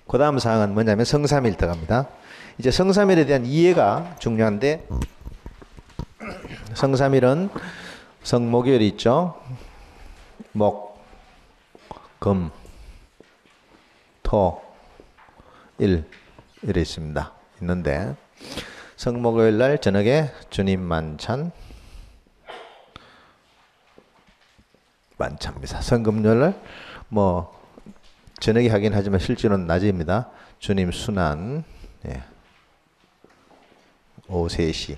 그 다음 사항은 뭐냐면 성삼일 들어갑니다. 이제 성삼일에 대한 이해가 중요한데, 성삼일은 성목요일이 있죠. 목, 금, 토, 일 이래 있습니다. 있는데 성목요일 날 저녁에 주님 만찬 미사. 성금요일 날 뭐 저녁에 하긴 하지만 실제로는 낮입니다. 주님 순환, 예. 오후 3시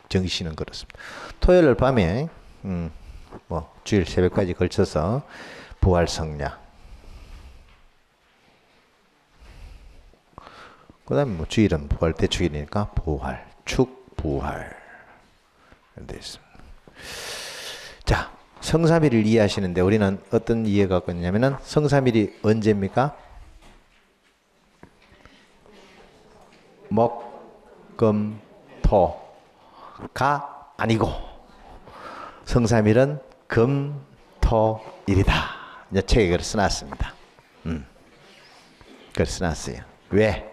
정시는 그렇습니다. 토요일 날 밤에 뭐 주일 새벽까지 걸쳐서 부활성야, 그 다음에 뭐 주일은 부활 대축일이니까 부활, 축, 부활 되어 있습니다. 자, 성삼일을 이해하시는데 우리는 어떤 이해가 갖고 있냐면은 성삼일이 언제입니까? 목, 금, 토가 아니고 성삼일은 금, 토, 일이다. 이제 책에 그걸 써놨습니다. 그걸 써놨어요. 왜?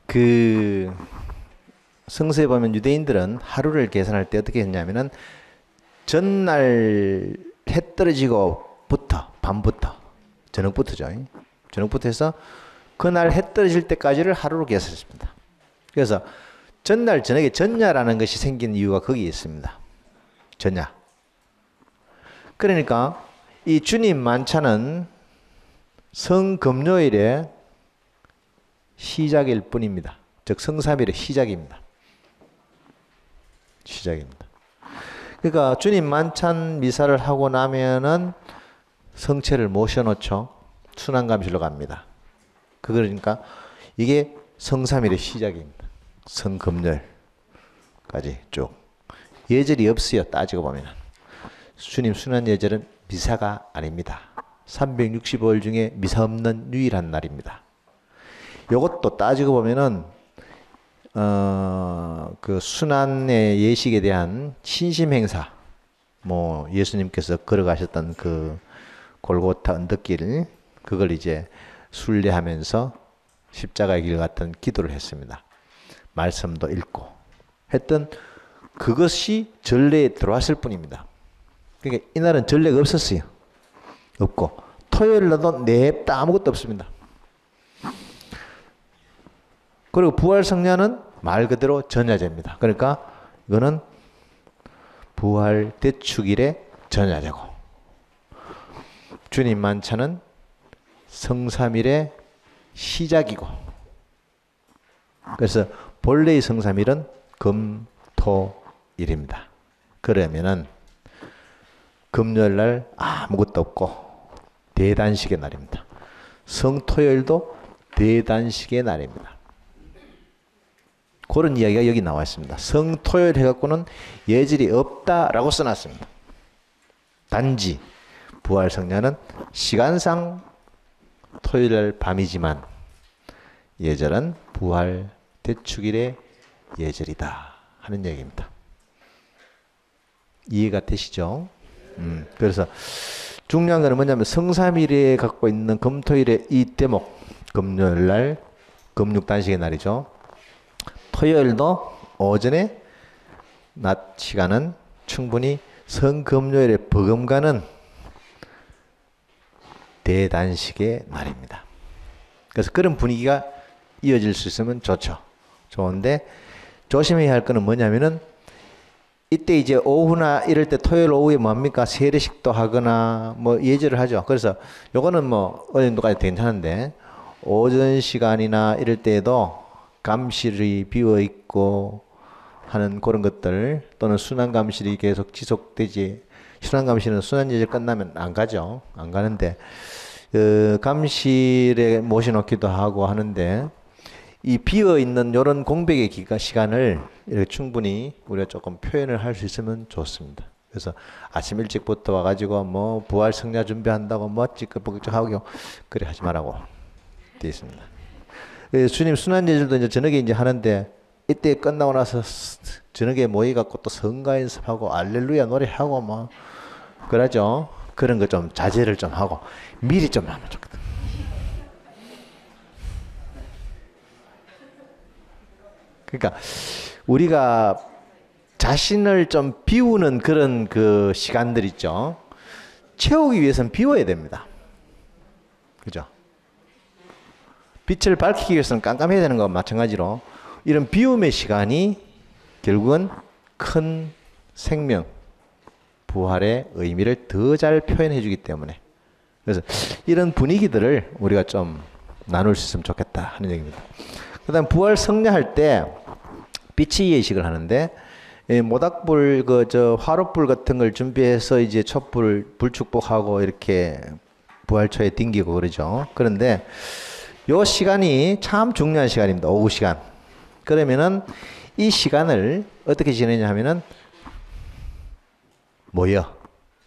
그 성서에 보면 유대인들은 하루를 계산할 때 어떻게 했냐면은 전날 해 떨어지고부터 밤부터 저녁부터죠. 저녁부터 해서 그날 해 떨어질 때까지를 하루로 계산했습니다. 그래서 전날 저녁에 전야라는 것이 생긴 이유가 거기에 있습니다. 전야. 그러니까 이 주님 만찬은 성금요일의 시작일 뿐입니다. 즉 성삼일의 시작입니다. 그러니까 주님 만찬 미사를 하고 나면은 성체를 모셔놓죠. 순환감실로 갑니다. 그러니까 이게 성삼일의 시작입니다. 성금요일까지 쭉. 예절이 없어요. 따지고 보면 주님 순환 예절은 미사가 아닙니다. 365일 중에 미사 없는 유일한 날입니다. 요것도 따지고 보면은 그 순환의 예식에 대한 신심 행사, 뭐 예수님께서 걸어가셨던 그 골고타 언덕길, 그걸 이제 순례하면서 십자가의 길 같은 기도를 했습니다. 말씀도 읽고 했던 그것이 전례에 들어왔을 뿐입니다. 그러니까 이날은 전례가 없었어요. 없고 토요일 날도 냅다 아무것도 없습니다. 그리고 부활성야는 말 그대로 전야제입니다. 그러니까 이거는 부활 대축일의 전야제고, 주님 만찬은 성삼일의 시작이고, 그래서 본래의 성삼일은 금, 토, 일입니다. 그러면은 금요일 날 아무것도 없고 대단식의 날입니다. 성토요일도 대단식의 날입니다. 그런 이야기가 여기 나와 있습니다. 성토요일 해갖고는 예절이 없다라고 써놨습니다. 단지 부활성야는 시간상 토요일 밤이지만 예절은 부활 대축일의 예절이다 하는 얘기입니다. 이해가 되시죠? 그래서 중요한 것은 뭐냐면 성삼일에 갖고 있는 금토일의 이 대목, 금요일 날 금육단식의 날이죠. 토요일도 오전에 낮 시간은 충분히 성금요일에 버금가는 대단식의 날입니다. 그래서 그런 분위기가 이어질 수 있으면 좋죠. 좋은데 조심해야 할 거는 뭐냐면은 이때 이제 오후나 이럴 때 토요일 오후에 뭡니까? 세례식도 하거나 뭐 예절을 하죠. 그래서 요거는 뭐 어느 정도까지 괜찮은데 오전 시간이나 이럴 때에도 감실이 비어 있고 하는 그런 것들, 또는 순환 감실이 계속 지속되지, 순환 감실은 순환 예절 끝나면 안 가죠. 안 가는데 감실에 모셔놓기도 하고 하는데, 이 비어 있는 이런 공백의 시간을 이렇게 충분히 우리가 조금 표현을 할 수 있으면 좋습니다. 그래서 아침 일찍부터 와가지고 뭐 부활 성야 준비한다고 뭐 찌끄벅찌하고 그래 하지 말라고 되어 있습니다. 주님 순환 예절도 이제 저녁에 이제 하는데, 이때 끝나고 나서 저녁에 모여갖고 또 성가 연습하고 알렐루야 노래하고 뭐 그러죠. 그런 거 좀 자제를 좀 하고 미리 좀 하면 좋겠다. 그러니까 우리가 자신을 좀 비우는 그런 그 시간들 있죠. 채우기 위해서는 비워야 됩니다. 그죠? 빛을 밝히기 위해서는 깜깜해야 되는 것과 마찬가지로 이런 비움의 시간이 결국은 큰 생명, 부활의 의미를 더 잘 표현해 주기 때문에, 그래서 이런 분위기들을 우리가 좀 나눌 수 있으면 좋겠다 하는 얘기입니다. 그 다음 부활 성례할 때 비치 예식을 하는데, 모닥불 화롯불 같은 걸 준비해서 이제 촛불 불축복하고 이렇게 부활초에 딩기고 그러죠. 그런데 요 시간이 참 중요한 시간입니다. 오후 시간. 그러면은 이 시간을 어떻게 지내냐 하면은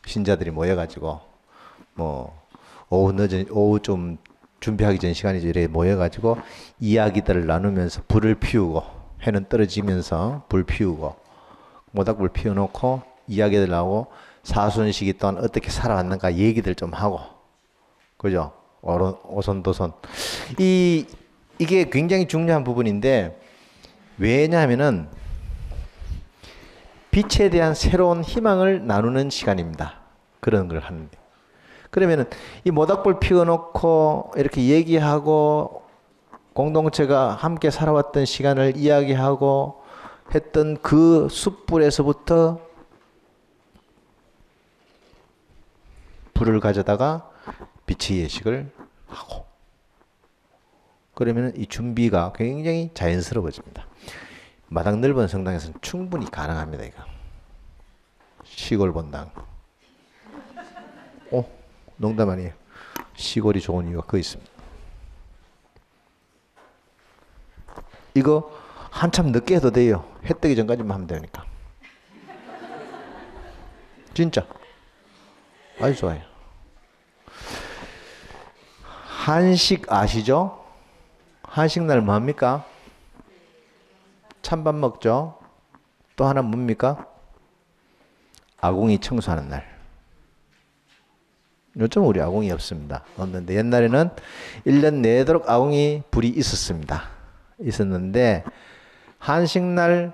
신자들이 모여가지고 오후 좀 준비하기 전 시간이죠. 이렇게 모여가지고 이야기들을 나누면서 불을 피우고, 해는 떨어지면서 불 피우고 모닥불 피워놓고 이야기들 나오고, 사순시기 동안 어떻게 살아왔는가 얘기들 좀 하고, 그죠? 오손도손. 이게 굉장히 중요한 부분인데, 왜냐하면은 빛에 대한 새로운 희망을 나누는 시간입니다. 그런 걸 하는데. 그러면은 이 모닥불 피워놓고 이렇게 얘기하고 공동체가 함께 살아왔던 시간을 이야기하고 했던 그 숯불에서부터 불을 가져다가 빛의 예식을 하고, 그러면 이 준비가 굉장히 자연스러워집니다. 마당 넓은 성당에서는 충분히 가능합니다. 이거 시골 본당. 농담 아니에요. 시골이 좋은 이유가 그거 있습니다. 이거 한참 늦게 해도 돼요. 해 뜨기 전까지만 하면 되니까. 진짜 아주 좋아요. 한식 아시죠? 한식날 뭡니까? 찬밥 먹죠. 또 하나 뭡니까? 아궁이 청소하는 날. 요즘 우리 아궁이 없습니다. 없는데 옛날에는 1년 내도록 아궁이 불이 있었는데 한식날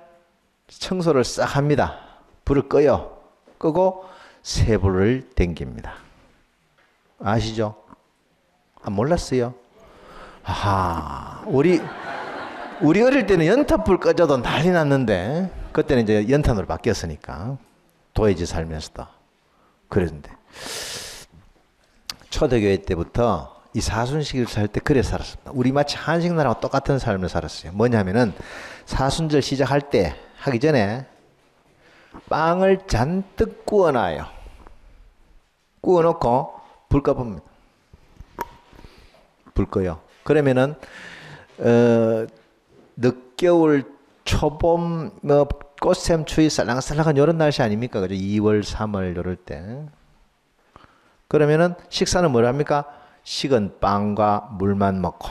청소를 싹 합니다. 불을 꺼요. 끄고 쇠불을 댕깁니다. 아시죠? 몰랐어요? 아하, 우리 어릴 때는 연탄불 꺼져도 난리 났는데, 그때는 이제 연탄으로 바뀌었으니까 도예지 살면서도 그랬는데, 초대교회 때부터 이 사순식을 살 때 그래 살았습니다. 우리 마치 한식날하고 똑같은 삶을 살았어요. 뭐냐면은 사순절 시작할 때 하기 전에 빵을 잔뜩 구워놔요. 구워놓고 불 꺼봅니다. 불 꺼요. 그러면은 늦겨울, 초봄, 꽃샘추위 쌀랑쌀랑한 이런 날씨 아닙니까? 그죠? 2월, 3월 이럴 때. 그러면은 식사는 뭘 합니까? 식은 빵과 물만 먹고.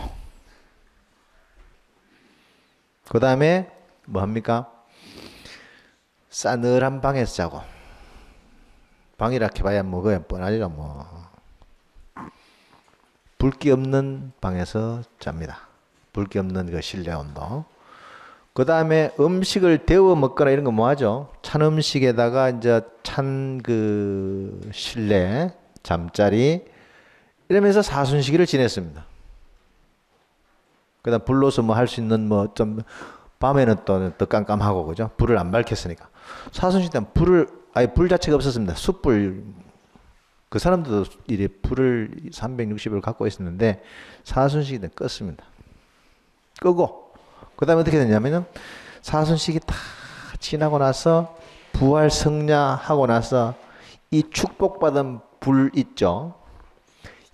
그 다음에 뭐 합니까? 싸늘한 방에서 자고. 방이라 해봐야 그냥 뻔하죠 뭐. 불기 없는 방에서 잡니다. 불기 없는 그 실내 온도. 그 다음에 음식을 데워 먹거나 이런 거 뭐 하죠? 찬 음식에다가 이제 찬 그 실내 잠자리 이러면서 사순시기를 지냈습니다. 그다음 불로서 뭐 할 수 있는 뭐 좀 밤에는 또 깜깜하고 그죠? 불을 안 밝혔으니까. 사순시기 때는 불 자체가 없었습니다. 숯불. 그 사람들도 이래 불을 360을 갖고 있었는데 사순시기 때는 껐습니다. 끄고 그다음에 어떻게 되냐면은 사순시기 다 지나고 나서 부활 성야하고 나서 이 축복받은 불 있죠.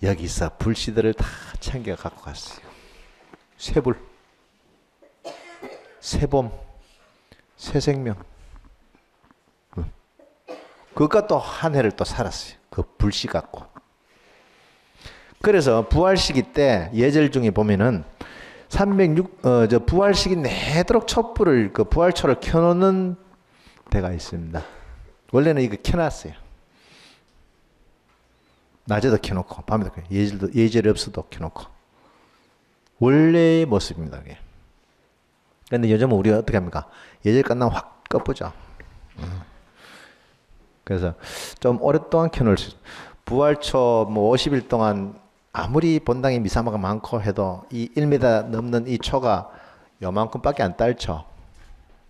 여기서 불씨들을 다 챙겨 갖고 갔어요. 새불, 새봄, 새생명. 그것과 또 한 해를 또 살았어요. 그 불씨 갖고. 그래서 부활시기 때 예절 중에 보면은 부활시기 내도록 촛불을 그 부활초를 켜놓는 데가 있습니다. 원래는 이거 켜놨어요. 낮에도 켜놓고 밤에도 예절이 없어도 켜놓고 원래의 모습입니다. 그게. 근데 요즘은 우리가 어떻게 합니까? 예절 끝나면 확 꺼부죠. 그래서 좀 오랫동안 켜놓을 수 있어요. 부활초 뭐 50일 동안 아무리 본당에 미사마가 많고 해도 이 1m 넘는 이 초가 요만큼밖에 안 딸죠.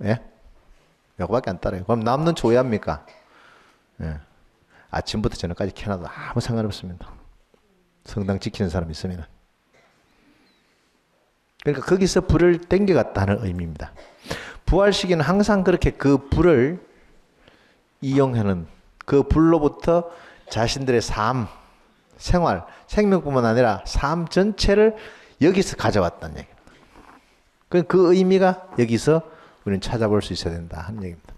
예? 요거밖에 안 따라요. 그럼 남는 초 왜 합니까? 예. 아침부터 저녁까지 켜놔도 아무 상관없습니다. 성당 지키는 사람 있으면. 그러니까 거기서 불을 땡겨갔다는 의미입니다. 부활 시기는 항상 그렇게 그 불을 이용하는 그 불로부터 자신들의 삶, 생활, 생명뿐만 아니라 삶 전체를 여기서 가져왔다는 얘기입니다. 그 의미가 여기서 우리는 찾아볼 수 있어야 된다 하는 얘기입니다.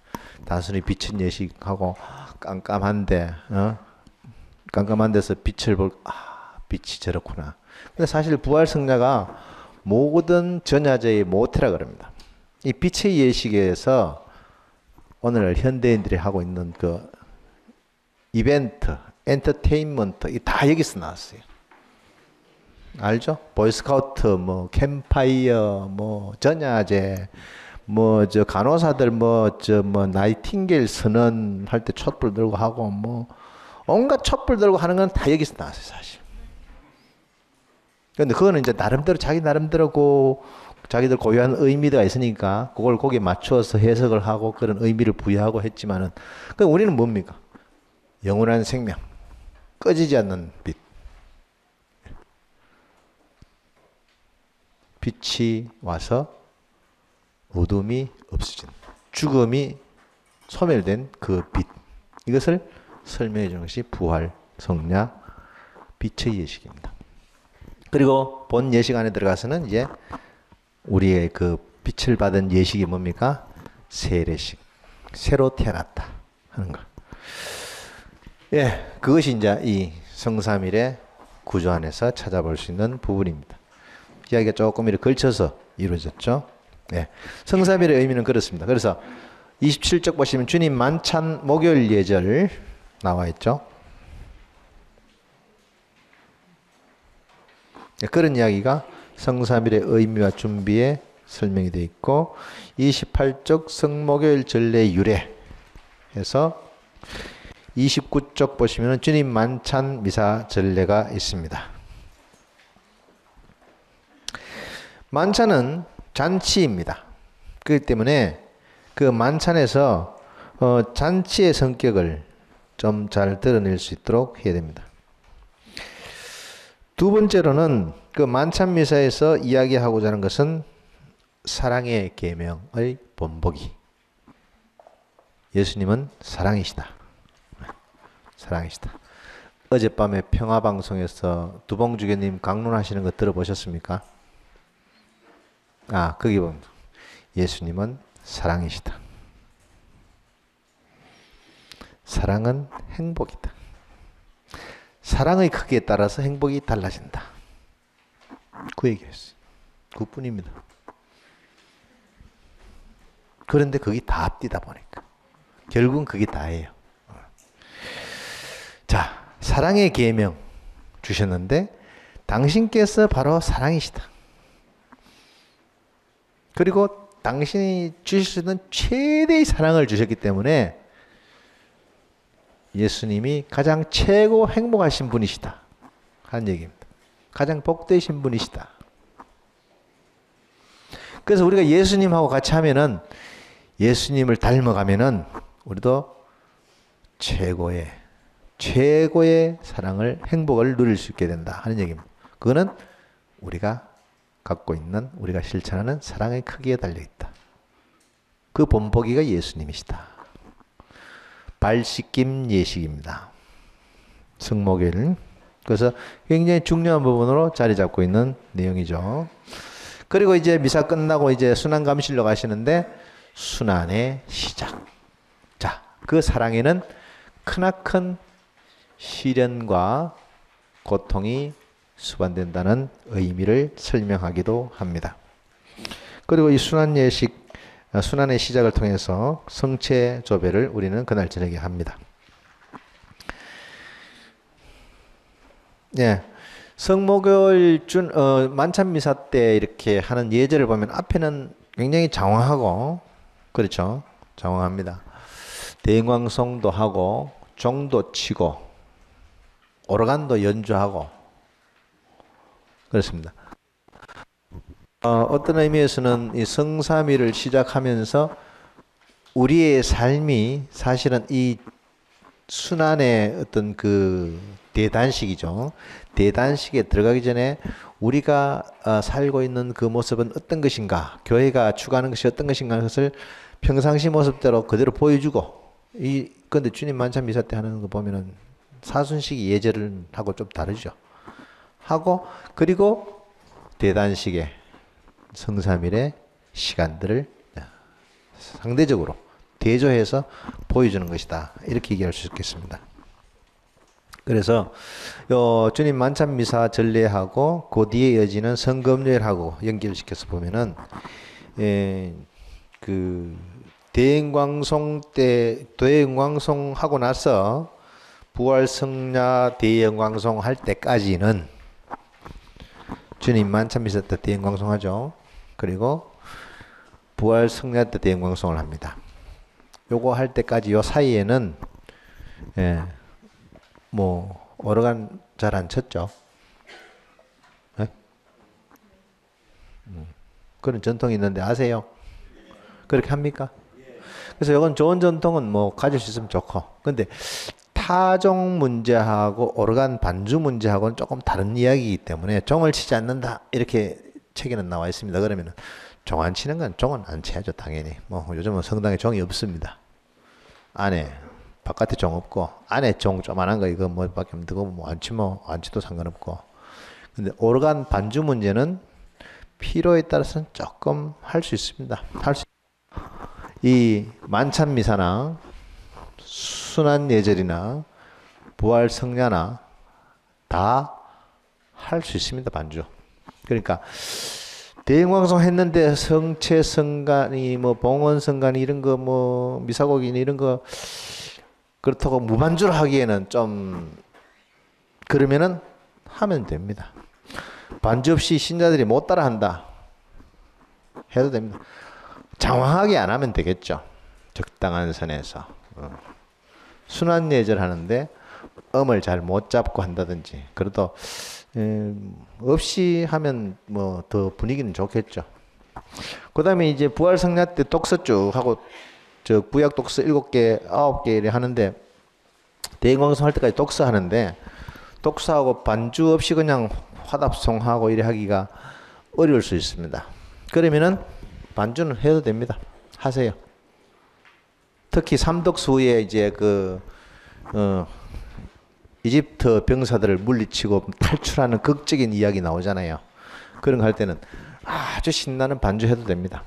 단순히 빛은 예식하고 깜깜한데 깜깜한 데서 빛을 빛이 저렇구나. 근데 사실 부활 성자가 모든 전야제의 모태라 그럽니다. 이 빛의 예식에서 오늘 현대인들이 하고 있는 그 이벤트, 엔터테인먼트 이 다 여기서 나왔어요. 알죠? 보이스카우트, 뭐 캠파이어, 뭐 전야제, 뭐 저 간호사들 뭐 나이팅게일 선언 할 때 촛불 들고 하고 뭐 온갖 촛불 들고 하는 건 다 여기서 나왔어요, 사실. 근데 그거는 이제 나름대로 자기 나름대로 자기들 고유한 의미가 있으니까 그걸 거기에 맞추어서 해석을 하고 그런 의미를 부여하고 했지만은 그 우리는 뭡니까? 영원한 생명, 꺼지지 않는 빛. 빛이 와서 어둠이 없어진, 죽음이 소멸된 그 빛. 이것을 설명해 주는 것이 부활, 성냐, 빛의 예식입니다. 그리고 본 예식 안에 들어가서는 이제 우리의 그 빛을 받은 예식이 뭡니까? 세례식. 새로 태어났다 하는 거. 예, 그것이 이제 이 성삼일의 구조 안에서 찾아볼 수 있는 부분입니다. 이야기가 조금 이렇게 걸쳐서 이루어졌죠. 예. 성삼일의 의미는 그렇습니다. 그래서 27쪽 보시면 주님 만찬 목요일 예절 나와 있죠. 예, 그런 이야기가 성삼일의 의미와 준비에 설명이 되어 있고 28쪽 성목요일 전례 유래 해서 29쪽 보시면 주님 만찬 미사 전례가 있습니다. 만찬은 잔치입니다. 그렇기 때문에 그 만찬에서 잔치의 성격을 좀 잘 드러낼 수 있도록 해야 됩니다. 두 번째로는 그 만찬 미사에서 이야기하고자 하는 것은 사랑의 계명의 본보기. 예수님은 사랑이시다. 사랑이시다. 어젯밤에 평화방송에서 두봉주교님 강론하시는 거 들어보셨습니까? 거기 보면 예수님은 사랑이시다. 사랑은 행복이다. 사랑의 크기에 따라서 행복이 달라진다. 그 얘기였어요. 그뿐입니다. 그런데 그게 다 앞뒤다 보니까 결국은 그게 다예요. 자, 사랑의 계명 주셨는데 당신께서 바로 사랑이시다. 그리고 당신이 주실 수 있는 최대의 사랑을 주셨기 때문에 예수님이 가장 최고 행복하신 분이시다 하는 얘기입니다. 가장 복되신 분이시다. 그래서 우리가 예수님하고 같이 하면은 예수님을 닮아가면은 우리도 최고의 사랑을, 행복을 누릴 수 있게 된다 하는 얘기입니다. 그거는 우리가 갖고 있는, 우리가 실천하는 사랑의 크기에 달려있다. 그 본보기가 예수님이시다. 발 씻김 예식입니다. 성목일. 그래서 굉장히 중요한 부분으로 자리 잡고 있는 내용이죠. 그리고 이제 미사 끝나고 이제 순환감실로 가시는데 순환의 시작. 자, 그 사랑에는 크나큰 시련과 고통이 수반된다는 의미를 설명하기도 합니다. 그리고 이 순환의 시작을 통해서 성체 조배를 우리는 그날 저녁에 합니다. 예. 성목요일 만찬 미사 때 이렇게 하는 예절을 보면 앞에는 굉장히 장황하고 그렇죠. 장황합니다. 대행광송도 하고 종도 치고 오르간도 연주하고 그렇습니다. 어떤 의미에서는 이 성삼위를 시작하면서 우리의 삶이 사실은 이 순환의 어떤 그 대단식이죠. 대단식에 들어가기 전에 우리가 살고 있는 그 모습은 어떤 것인가, 교회가 추구하는 것이 어떤 것인가 하는 것을 평상시 모습대로 그대로 보여주고, 근데 주님 만찬 미사 때 하는 거 보면은 사순식이 예절을 하고 좀 다르죠. 하고, 그리고 대단식에 성삼일의 시간들을 상대적으로 대조해서 보여주는 것이다. 이렇게 얘기할 수 있겠습니다. 그래서 주님 만찬 미사 전례하고 그 뒤에 이어지는 성금요일하고 연결시켜서 보면은 그 대행광송 때 대행광송 하고 나서 부활성야 대행광송 할 때까지는 주님 만찬 미사 때 대행광송 하죠. 그리고 부활성야 때 대행광송을 합니다. 요거 할 때까지 요 사이에는 뭐 오르간 잘 안 쳤죠. 네? 그런 전통이 있는데 아세요? 그렇게 합니까? 그래서 이건 좋은 전통은 뭐 가질 수 있으면 좋고, 근데 타종 문제하고 오르간 반주 문제하고는 조금 다른 이야기이기 때문에 종을 치지 않는다 이렇게 책에는 나와 있습니다. 그러면은 종 안 치는 건 종은 안 쳐야죠, 당연히. 뭐 요즘은 성당에 종이 없습니다. 안에 바깥에 종 없고 안에 종 조만한 거 이거 뭐밖에 없는 거 뭐 안 치면 안 치도 상관없고. 근데 오르간 반주 문제는 필요에 따라서는 조금 할 수 있습니다. 이 만찬 미사나 순환 예절이나 부활 성야나 다 할 수 있습니다. 반주. 그러니까 대행광송 했는데 성체 성간이 뭐 봉헌 성간이 이런 거 뭐 미사곡이니 이런 거 그렇다고 무반주로 하기에는 좀 그러면은 하면 됩니다. 반주 없이 신자들이 못 따라 한다 해도 됩니다. 장황하게 안 하면 되겠죠. 적당한 선에서. 순환 예절 하는데 음을 잘 못 잡고 한다든지 그래도 없이 하면 뭐 더 분위기는 좋겠죠. 그 다음에 이제 부활성야 때 독서 쭉 하고 저 구약 독서 7개, 9개 하는데 대행광송 할 때까지 독서 하는데 독서하고 반주 없이 그냥 화답송하고 이래 하기가 어려울 수 있습니다. 그러면은 반주는 해도 됩니다. 하세요. 특히 삼독수 후에 이제 이집트 병사들을 물리치고 탈출하는 극적인 이야기 나오잖아요. 그런 거 할 때는 아주 신나는 반주 해도 됩니다.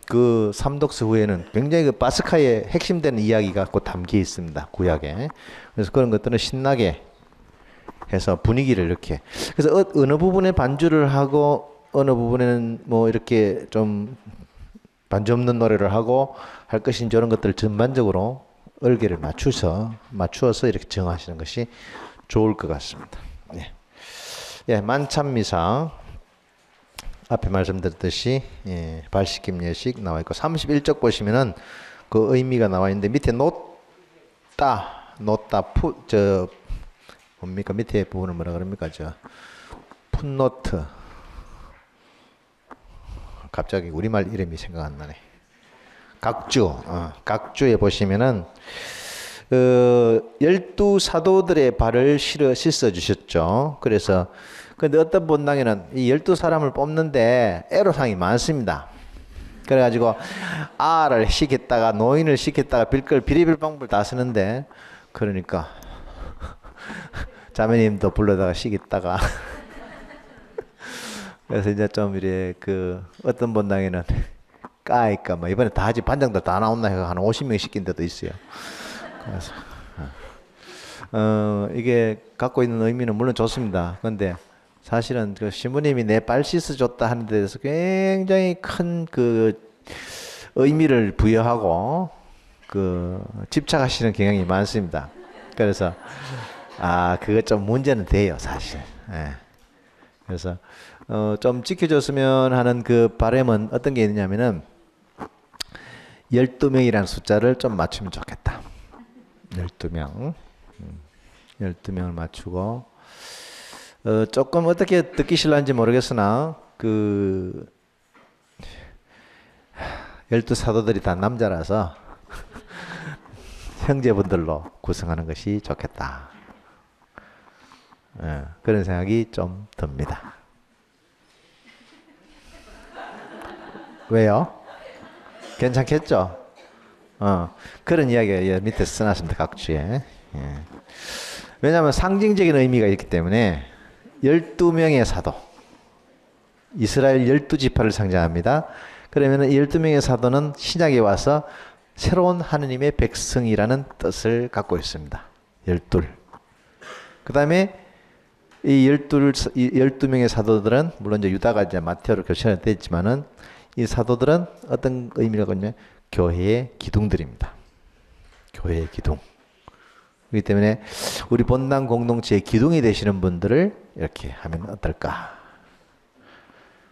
그 삼독수 후에는 굉장히 그 바스카의 핵심되는 이야기가 곧 담겨 있습니다. 구약에. 그래서 그런 것들은 신나게 해서 분위기를 이렇게. 그래서 어느 부분에 반주를 하고 어느 부분에는 뭐 이렇게 좀 반주 없는 노래를 하고 할 것인지 이런 것들을 전반적으로 얼개를 맞추어서 이렇게 정하시는 것이 좋을 것 같습니다. 예. 예, 만찬미사 앞에 말씀드렸듯이 발식김 예식 나와 있고 31쪽 보시면은 그 의미가 나와 있는데 밑에 놓다 뭡니까 밑에 부분을 뭐라 그럽니까 풋노트 갑자기 우리말 이름이 생각 안 나네. 각주에 보시면은 12사도들의 발을 씻어 주셨죠. 그래서 근데 어떤 본당에는 이 12사람을 뽑는데 애로사항이 많습니다. 그래가지고 아를 시켰다가 노인을 시켰다가 빌걸 비리빌방불 다 쓰는데 그러니까 자매님도 불러다가 시켰다가 그래서 이제 좀 이래 어떤 본당에는 까이까 뭐 이번에 다 하지 반장들 다 나온다 해서 한 50명 시킨 데도 있어요. 그래서 이게 갖고 있는 의미는 물론 좋습니다. 그런데 사실은 그 신부님이 내 발 씻어줬다 하는 데 대해서 굉장히 큰 의미를 부여하고 집착하시는 경향이 많습니다. 그래서 그거 좀 문제는 돼요, 사실. 예. 그래서 좀 지켜줬으면 하는 그 바람은 어떤 게 있냐면은 12명이라는 숫자를 좀 맞추면 좋겠다. 12명. 12명을 맞추고 조금 어떻게 듣기 싫은지 모르겠으나 그 12사도들이 다 남자라서 형제분들로 구성하는 것이 좋겠다. 그런 생각이 좀 듭니다. 왜요? 괜찮겠죠? 그런 이야기가 밑에 써놨습니다. 각주에. 예. 왜냐하면 상징적인 의미가 있기 때문에 12명의 사도, 이스라엘 12지파를 상징합니다. 그러면 12명의 사도는 신약에 와서 새로운 하느님의 백성이라는 뜻을 갖고 있습니다. 12. 그 다음에 이 12명의 사도들은 물론 이제 유다가 이제 마테오로 교체됐지만은 이 사도들은 어떤 의미라고 하냐면 교회의 기둥들입니다. 교회의 기둥. 그렇기 때문에 우리 본당 공동체의 기둥이 되시는 분들을 이렇게 하면 어떨까?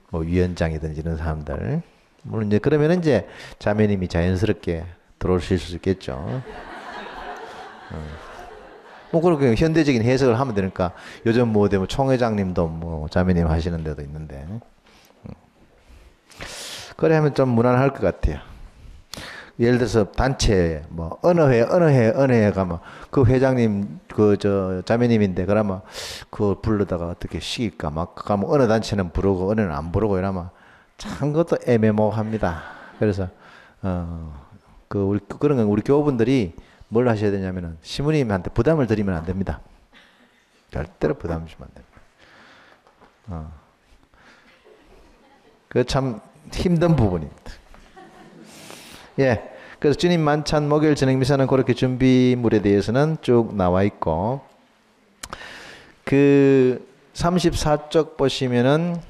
뭐 위원장이든지 이런 사람들. 물론 이제 그러면 이제 자매님이 자연스럽게 들어오실 수 있겠죠. 뭐 그렇게 현대적인 해석을 하면 되니까 요즘 뭐 총회장님도 뭐 자매님 하시는 데도 있는데. 그래 하면 좀 무난할 것 같아요. 예를 들어서 단체 뭐 어느 회 가면 그 회장님 자매님인데 그러면 그걸 부르다가 어떻게 시킬까 막 가면 어느 단체는 부르고 어느는 안 부르고 이러면 참 그것도 애매모호합니다. 그래서 그런 건 우리 교우분들이 뭘 하셔야 되냐면은 시무님한테 부담을 드리면 안 됩니다. 절대로 부담 주면 안 됩니다. 그 참 힘든 부분입니다. 예. 그래서 주님 만찬 목요일 저녁 미사는 그렇게 준비물에 대해서는 쭉 나와 있고, 그 34쪽 보시면은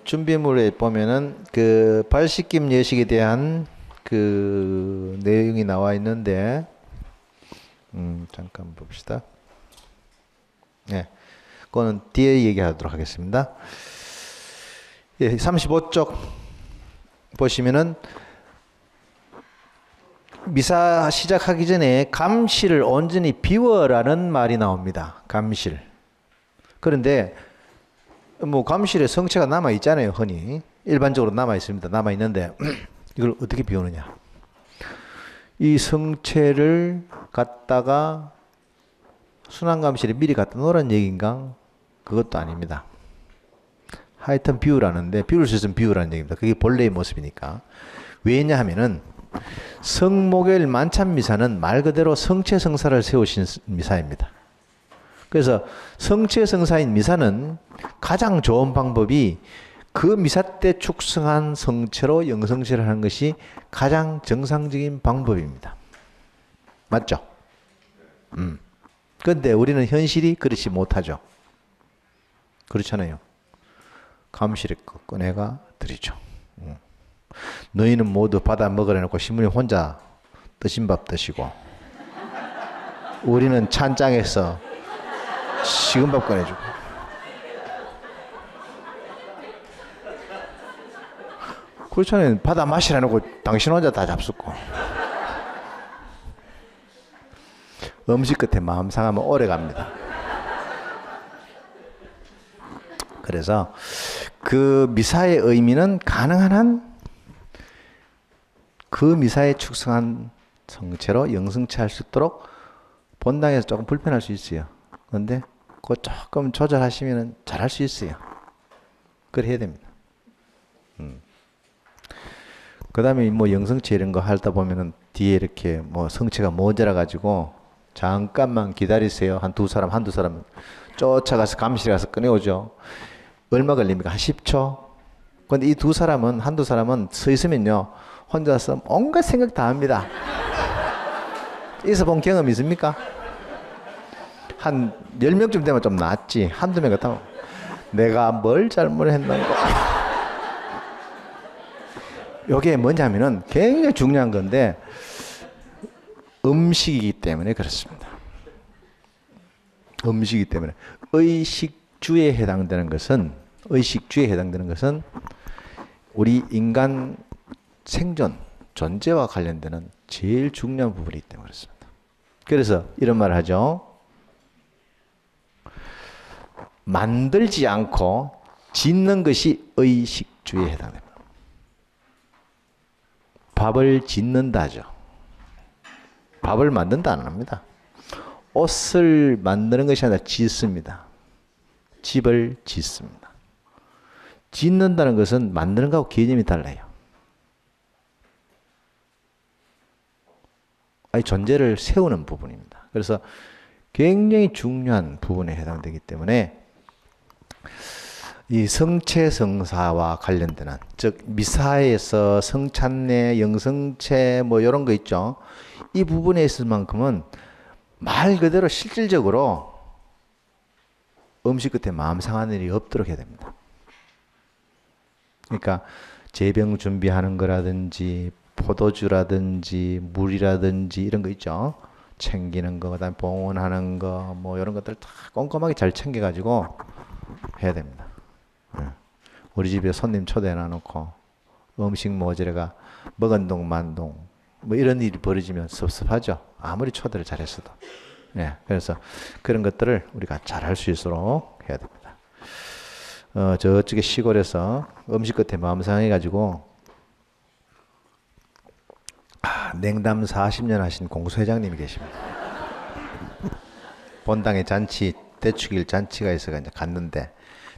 준비물에 보면은 그 발씻김 예식에 대한 그 내용이 나와 있는데, 잠깐 봅시다. 예. 그거는 뒤에 얘기하도록 하겠습니다. 예, 35쪽 보시면은 미사 시작하기 전에 감실을 온전히 비워라는 말이 나옵니다. 감실. 그런데 뭐 감실에 성체가 남아 있잖아요. 흔히 일반적으로 남아 있습니다. 남아 있는데 이걸 어떻게 비우느냐? 이 성체를 갖다가 순환 감실에 미리 갖다 놓으라는 얘기인가? 그것도 아닙니다. 하여튼 비우라는데 비울 수 있으면 비우라는 얘기입니다. 그게 본래의 모습이니까. 왜냐하면은 성목요일 만찬 미사는 말 그대로 성체 성사를 세우신 미사입니다. 그래서 성체 성사인 미사는 가장 좋은 방법이 그 미사 때 축성한 성체로 영성체를 하는 것이 가장 정상적인 방법입니다. 맞죠? 그런데 우리는 현실이 그렇지 못하죠. 그렇잖아요. 감실에 꺼내가 드리죠. 너희는 모두 받아 먹으라 놓고 신부님 혼자 드신 밥 드시고 우리는 찬장에서 식은 밥 꺼내주고 그렇잖아요. 받아 마시라 놓고 당신 혼자 다 잡숫고 음식 끝에 마음 상하면 오래 갑니다. 그래서 그 미사의 의미는 가능한 한 그 미사에 축성한 성체로 영성체 할 수 있도록 본당에서 조금 불편할 수 있어요. 그런데 그거 조금 조절하시면 잘할 수 있어요. 그래 해야 됩니다. 그 다음에 뭐 영성체 이런 거 하다 보면은 뒤에 이렇게 뭐 성체가 모자라 가지고 잠깐만 기다리세요. 한두 사람 쫓아가서 감실에 가서 꺼내오죠. 얼마 걸립니까? 한 10초? 근데 이 한두 사람은 서 있으면요. 혼자서 온갖 생각 다 합니다. 있어 본 경험 있습니까? 한 10명쯤 되면 좀 낫지. 한두 명 같으면 내가 뭘 잘못했는가. 이게 뭐냐면은 굉장히 중요한 건데 음식이기 때문에 그렇습니다. 음식이기 때문에 의식주에 해당되는 것은 우리 인간 생존, 존재와 관련되는 제일 중요한 부분이기 때문에 그렇습니다. 그래서 이런 말을 하죠. 만들지 않고 짓는 것이 의식주에 해당됩니다. 밥을 짓는다죠. 밥을 만든다 안 합니다. 옷을 만드는 것이 아니라 짓습니다. 집을 짓습니다. 짓는다는 것은 만드는 것하고 개념이 달라요. 아니, 존재를 세우는 부분입니다. 그래서 굉장히 중요한 부분에 해당되기 때문에 이 성체성사와 관련되는, 즉 미사에서 성찬례, 영성체 뭐 이런 거 있죠. 이 부분에 있을 만큼은 말 그대로 실질적으로 음식 끝에 마음 상하는 일이 없도록 해야 됩니다. 그러니까 제병 준비하는 거라든지 포도주라든지 물이라든지 이런 거 있죠. 챙기는 거, 그다음에 봉헌하는 거, 뭐 이런 것들 다 꼼꼼하게 잘 챙겨가지고 해야 됩니다. 우리 집에 손님 초대해 놔놓고 음식 모자라가 먹은 동 만동 뭐 이런 일이 벌어지면 섭섭하죠. 아무리 초대를 잘했어도. 그래서 그런 것들을 우리가 잘할 수 있도록 해야 됩니다. 저쪽에 시골에서 음식 끝에 마음 상해가지고 냉담 40년 하신 공수회장님이 계십니다. 본당에 잔치, 대축일 잔치가 있어가 이제 갔는데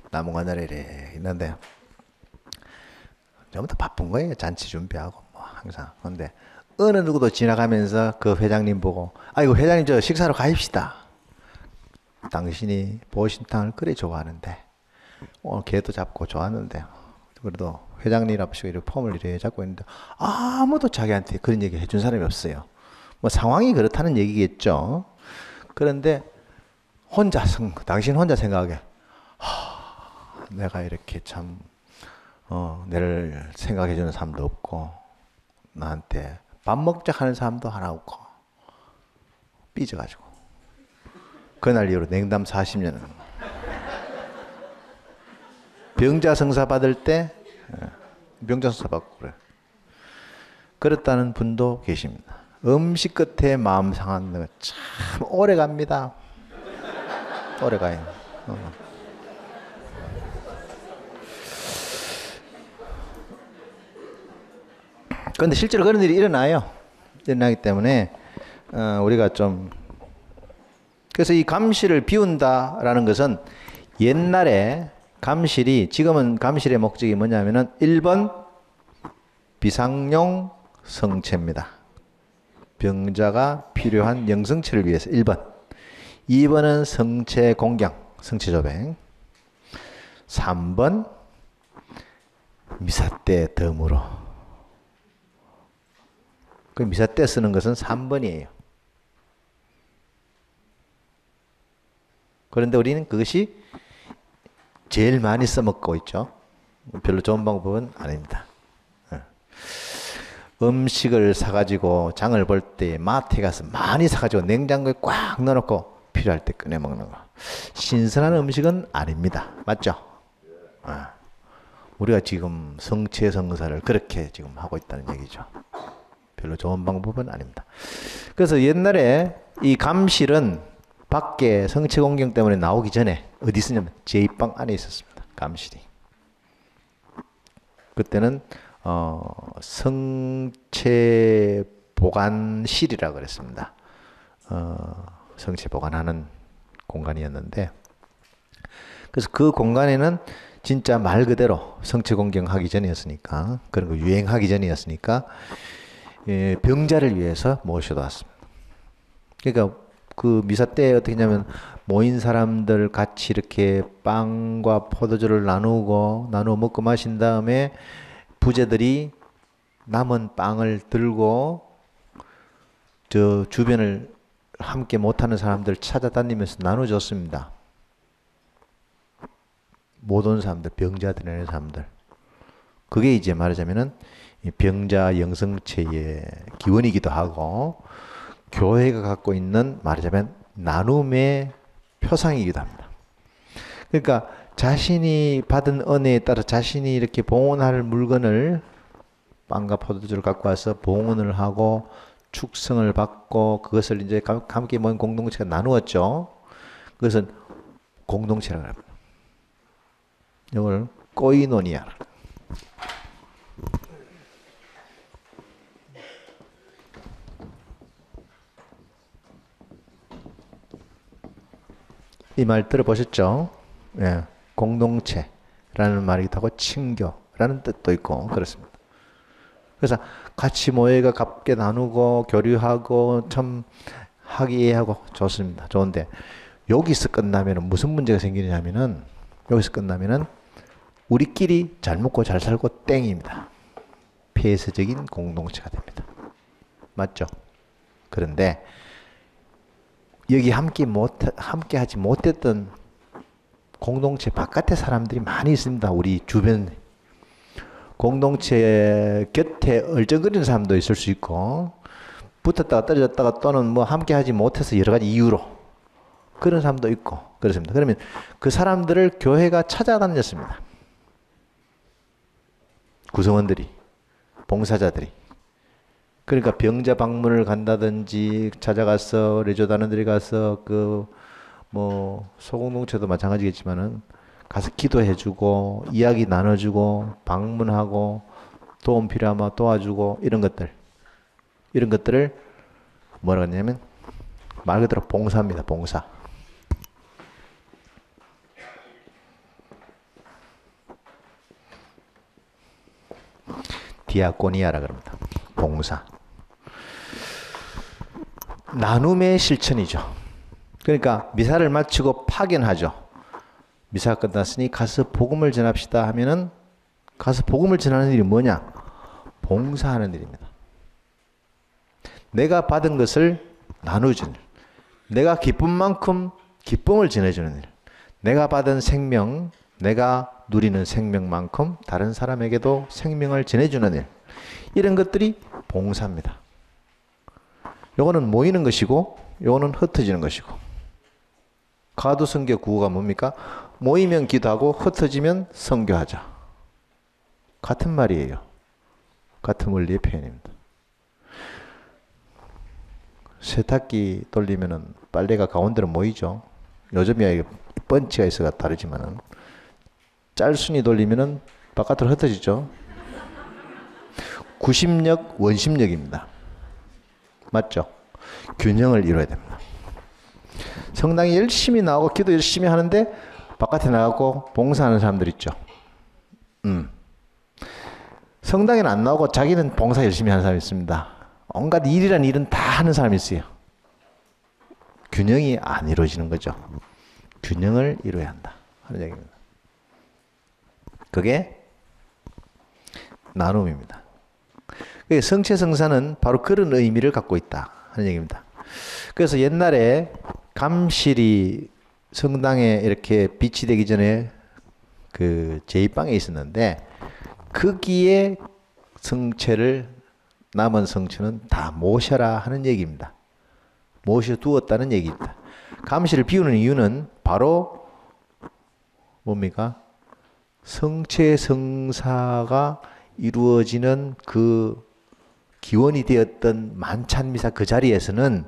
나무가 나래래 있는데 전부 다 바쁜 거예요. 잔치 준비하고 뭐 항상. 근데 어느 누구도 지나가면서 그 회장님 보고 아이고 회장님 저 식사로 가입시다. 당신이 보신탕을 그래 좋아하는데 오늘 개도 잡고 좋았는데 그래도 회장님 앞시고 이렇게 폼을 이렇게 잡고 있는데 아무도 자기한테 그런 얘기 해준 사람이 없어요. 뭐 상황이 그렇다는 얘기겠죠. 그런데 당신 혼자 생각하게 내가 이렇게 참 내를 생각해주는 사람도 없고 나한테 밥 먹자 하는 사람도 하나 없고 삐져가지고 그날 이후로 냉담 40년은 병자성사 받을 때 병자성사 받고 그래. 그렇다는 분도 계십니다. 음식 끝에 마음 상하는 거 참 오래 갑니다. 오래 가요. 그런데 실제로 그런 일이 일어나기 때문에 우리가 좀 그래서 이 감실을 비운다라는 것은 옛날에 지금은 감실의 목적이 뭐냐면은 1번 비상용 성체입니다. 병자가 필요한 영성체를 위해서 1번. 2번은 성체 공경, 성체 조뱅. 3번 미사 때 덤으로. 그 미사 때 쓰는 것은 3번이에요. 그런데 우리는 그것이 제일 많이 써먹고 있죠. 별로 좋은 방법은 아닙니다. 음식을 사가지고 장을 볼 때 마트에 가서 많이 사가지고 냉장고에 꽉 넣어놓고 필요할 때 꺼내 먹는 거. 신선한 음식은 아닙니다. 맞죠? 우리가 지금 성체성사를 그렇게 지금 하고 있다는 얘기죠. 별로 좋은 방법은 아닙니다. 그래서 옛날에 이 감실은 밖에 성체 공경 때문에 나오기 전에 어디 있었냐면 제2방 안에 있었습니다. 감실이. 그때는 성체 보관실이라고 그랬습니다. 성체 보관하는 공간이었는데 그래서 그 공간에는 진짜 말 그대로 성체 공경하기 전이었으니까 그런 거 유행하기 전이었으니까 병자를 위해서 모셔놨습니다. 그러니까 그 미사 때 어떻게 했냐면 모인 사람들 같이 이렇게 빵과 포도주를 나누어 먹고 마신 다음에 부제들이 남은 빵을 들고 저 주변을 함께 못하는 사람들 찾아다니면서 나눠줬습니다. 못 온 사람들, 병자들이라는 사람들. 그게 이제 말하자면은 병자 영성체의 기원이기도 하고 교회가 갖고 있는 말하자면 나눔의 표상이기도 합니다. 그러니까 자신이 받은 은혜에 따라 자신이 이렇게 봉헌할 물건을 빵과 포도주를 갖고 와서 봉헌을 하고 축성을 받고 그것을 이제 함께 모인 공동체가 나누었죠. 그것은 공동체라고 합니다. 이걸 코이노니아. 이 말 들어보셨죠? 예, 공동체라는 말이기도 하고 친교라는 뜻도 있고 그렇습니다. 그래서 같이 모여가 값게 나누고 교류하고 참 하기하고 좋습니다. 좋은데 여기서 끝나면은 무슨 문제가 생기냐면은 여기서 끝나면은 우리끼리 잘 먹고 잘 살고 땡입니다. 폐쇄적인 공동체가 됩니다. 맞죠? 그런데 여기 함께 하지 못했던 공동체 바깥의 사람들이 많이 있습니다. 우리 주변 공동체 곁에 얼쩡거리는 사람도 있을 수 있고 붙었다가 떨어졌다가 또는 뭐 함께 하지 못해서 여러 가지 이유로 그런 사람도 있고 그렇습니다. 그러면 그 사람들을 교회가 찾아다녔습니다. 구성원들이, 봉사자들이. 그러니까 병자 방문을 간다든지 찾아가서 레조다는 데에 가서 그 뭐 소공동체도 마찬가지겠지만은 가서 기도해주고 이야기 나눠주고 방문하고 도움 필요하면 도와주고 이런 것들을 뭐라고 하냐면 말 그대로 봉사입니다. 봉사. 디아코니아라 그럽니다. 봉사. 나눔의 실천이죠. 그러니까 미사를 마치고 파견하죠. 미사가 끝났으니 가서 복음을 전합시다 하면은 가서 복음을 전하는 일이 뭐냐? 봉사하는 일입니다. 내가 받은 것을 나누주는 일. 내가 기쁜 만큼 기쁨을 전해주는 일. 내가 받은 생명, 내가 누리는 생명만큼 다른 사람에게도 생명을 전해주는 일. 이런 것들이 봉사입니다. 요거는 모이는 것이고 요거는 흩어지는 것이고 가두성교 구호가 뭡니까? 모이면 기도하고 흩어지면 선교하자. 같은 말이에요. 같은 원리의 표현입니다. 세탁기 돌리면은 빨래가 가운데로 모이죠. 요즘이야 펀치가 있어가 다르지만은 짤순이 돌리면은 바깥으로 흩어지죠. 구심력, 원심력입니다. 맞죠? 균형을 이뤄야 됩니다. 성당에 열심히 나오고 기도 열심히 하는데 바깥에 나가고 봉사하는 사람들 있죠. 성당에는 안 나오고 자기는 봉사 열심히 하는 사람이 있습니다. 온갖 일이란 일은 다 하는 사람이 있어요. 균형이 안 이루어지는 거죠. 균형을 이루어야 한다 하는 얘기입니다. 그게 나눔입니다. 성체성사는 바로 그런 의미를 갖고 있다 하는 얘기입니다. 그래서 옛날에 감실이 성당에 이렇게 빛이 되기 전에 그 제2방에 있었는데 거기에 성체를 남은 성체는 다 모셔라 하는 얘기입니다. 모셔두었다는 얘기입니다. 감실을 비우는 이유는 바로 뭡니까? 성체성사가 이루어지는 그 기원이 되었던 만찬미사 그 자리에서는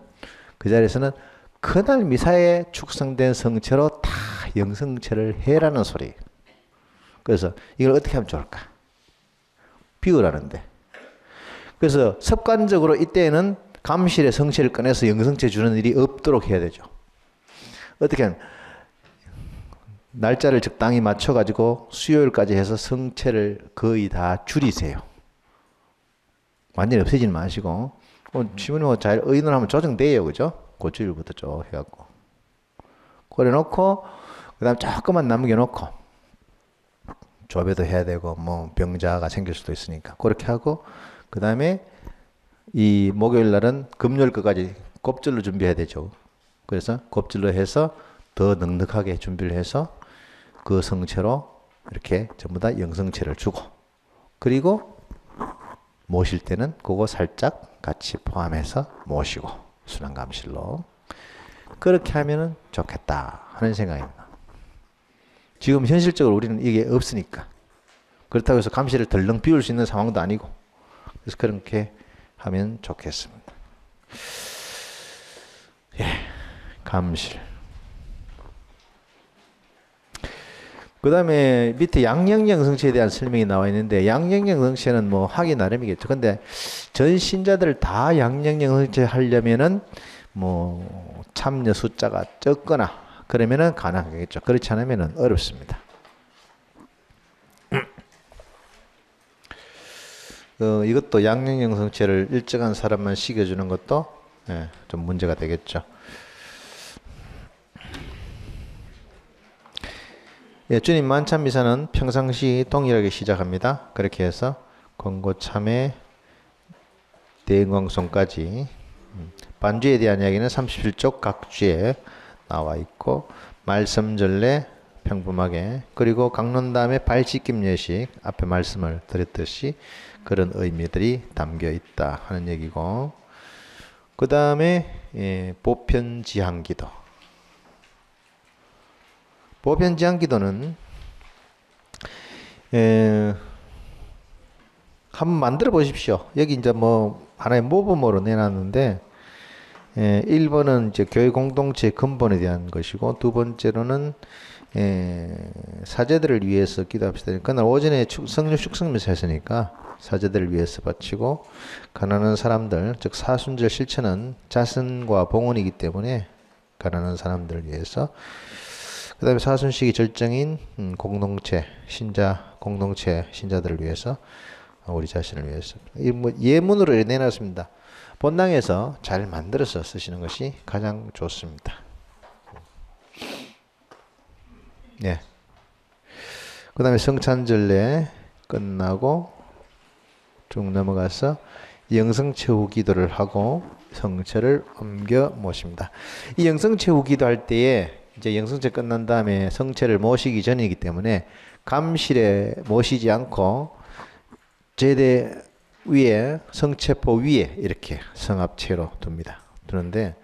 그날 미사에 축성된 성체로 다 영성체를 해라는 소리예요. 그래서 이걸 어떻게 하면 좋을까? 비우라는데. 그래서 습관적으로 이때에는 감실의 성체를 꺼내서 영성체 주는 일이 없도록 해야 되죠. 어떻게 하면 날짜를 적당히 맞춰가지고 수요일까지 해서 성체를 거의 다 줄이세요. 완전히 없애지는 마시고. 지문이 잘 의논하면 조정돼요. 그죠? 고주일부터 쭉 해갖고. 그래 놓고, 그 다음 조금만 남겨놓고, 조배도 해야 되고, 뭐, 병자가 생길 수도 있으니까. 그렇게 하고, 그 다음에 이 목요일 날은 금요일 거까지 곱절로 준비해야 되죠. 그래서 곱절로 해서 더 넉넉하게 준비를 해서 그 성체로 이렇게 전부 다 영성체를 주고, 그리고 모실 때는 그거 살짝 같이 포함해서 모시고 순환감실로 그렇게 하면은 좋겠다 하는 생각입니다. 지금 현실적으로 우리는 이게 없으니까. 그렇다고 해서 감시를 덜렁 비울 수 있는 상황도 아니고. 그래서 그렇게 하면 좋겠습니다. 예, 감실. 그 다음에 밑에 양령령 성체에 대한 설명이 나와 있는데, 양령령 성체는 뭐 하기 나름이겠죠. 근데 전 신자들 다 양령령 성체 하려면은 뭐 참여 숫자가 적거나 그러면은 가능하겠죠. 그렇지 않으면은 어렵습니다. 이것도 양령령 성체를 일정한 사람만 시켜주는 것도 좀 문제가 되겠죠. 예, 주님 만찬 미사는 평상시 동일하게 시작합니다. 그렇게 해서 권고 참회 대응광송까지 반주에 대한 이야기는 37쪽 각 주에 나와 있고, 말씀 전례 평범하게, 그리고 강론 다음에 발씻김 예식 앞에 말씀을 드렸듯이 그런 의미들이 담겨 있다 하는 얘기고, 그 다음에 보편지향기도. 보편지향기도는 한번 만들어 보십시오. 여기 이제 뭐 하나의 모범으로 내놨는데, 1번은 이제 교회 공동체 근본에 대한 것이고, 두 번째로는 사제들을 위해서 기도합시다. 그날 오전에 성령 축성미사 했으니까 사제들을 위해서 바치고, 가난한 사람들, 즉 사순절 실천은 자선과 봉헌이기 때문에 가난한 사람들을 위해서, 그 다음에 사순식이 절정인 공동체, 공동체 신자들을 위해서, 우리 자신을 위해서. 이 뭐 예문으로 내놨습니다. 본당에서 잘 만들어서 쓰시는 것이 가장 좋습니다. 네. 그 다음에 성찬절례 끝나고 쭉 넘어가서 영성체후 기도를 하고 성체를 옮겨 모십니다. 이 영성체후 기도할 때에 이제 영성체 끝난 다음에 성체를 모시기 전이기 때문에 감실에 모시지 않고 제대 위에, 성체포 위에 이렇게 성합체로 둡니다. 두는데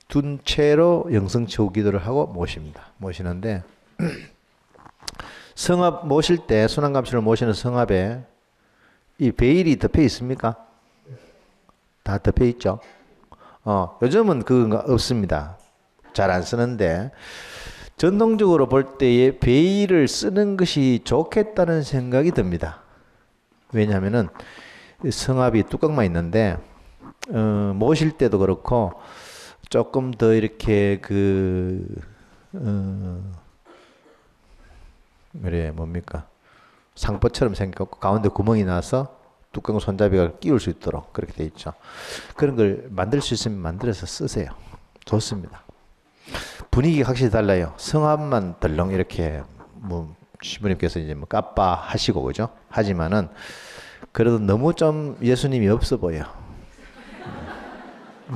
둔 채로 영성체후 기도를 하고 모십니다. 모시는데 성합 모실 때, 순환감실을 모시는 성합에 이 베일이 덮여 있습니까? 다 덮여 있죠. 요즘은 그거 없습니다. 잘 안 쓰는데, 전통적으로 볼 때에 베일을 쓰는 것이 좋겠다는 생각이 듭니다. 왜냐하면은 성합이 뚜껑만 있는데, 모실 때도 그렇고 조금 더 이렇게 뭡니까? 상포처럼 생겼고 가운데 구멍이 나서 뚜껑 손잡이가 끼울 수 있도록 그렇게 돼 있죠. 그런 걸 만들 수 있으면 만들어서 쓰세요. 좋습니다. 분위기가 확실히 달라요. 성함만 덜렁 이렇게 뭐 시부님께서 이제 뭐 까빠 하시고 그죠? 하지만은 그래도 너무 좀 예수님이 없어 보여.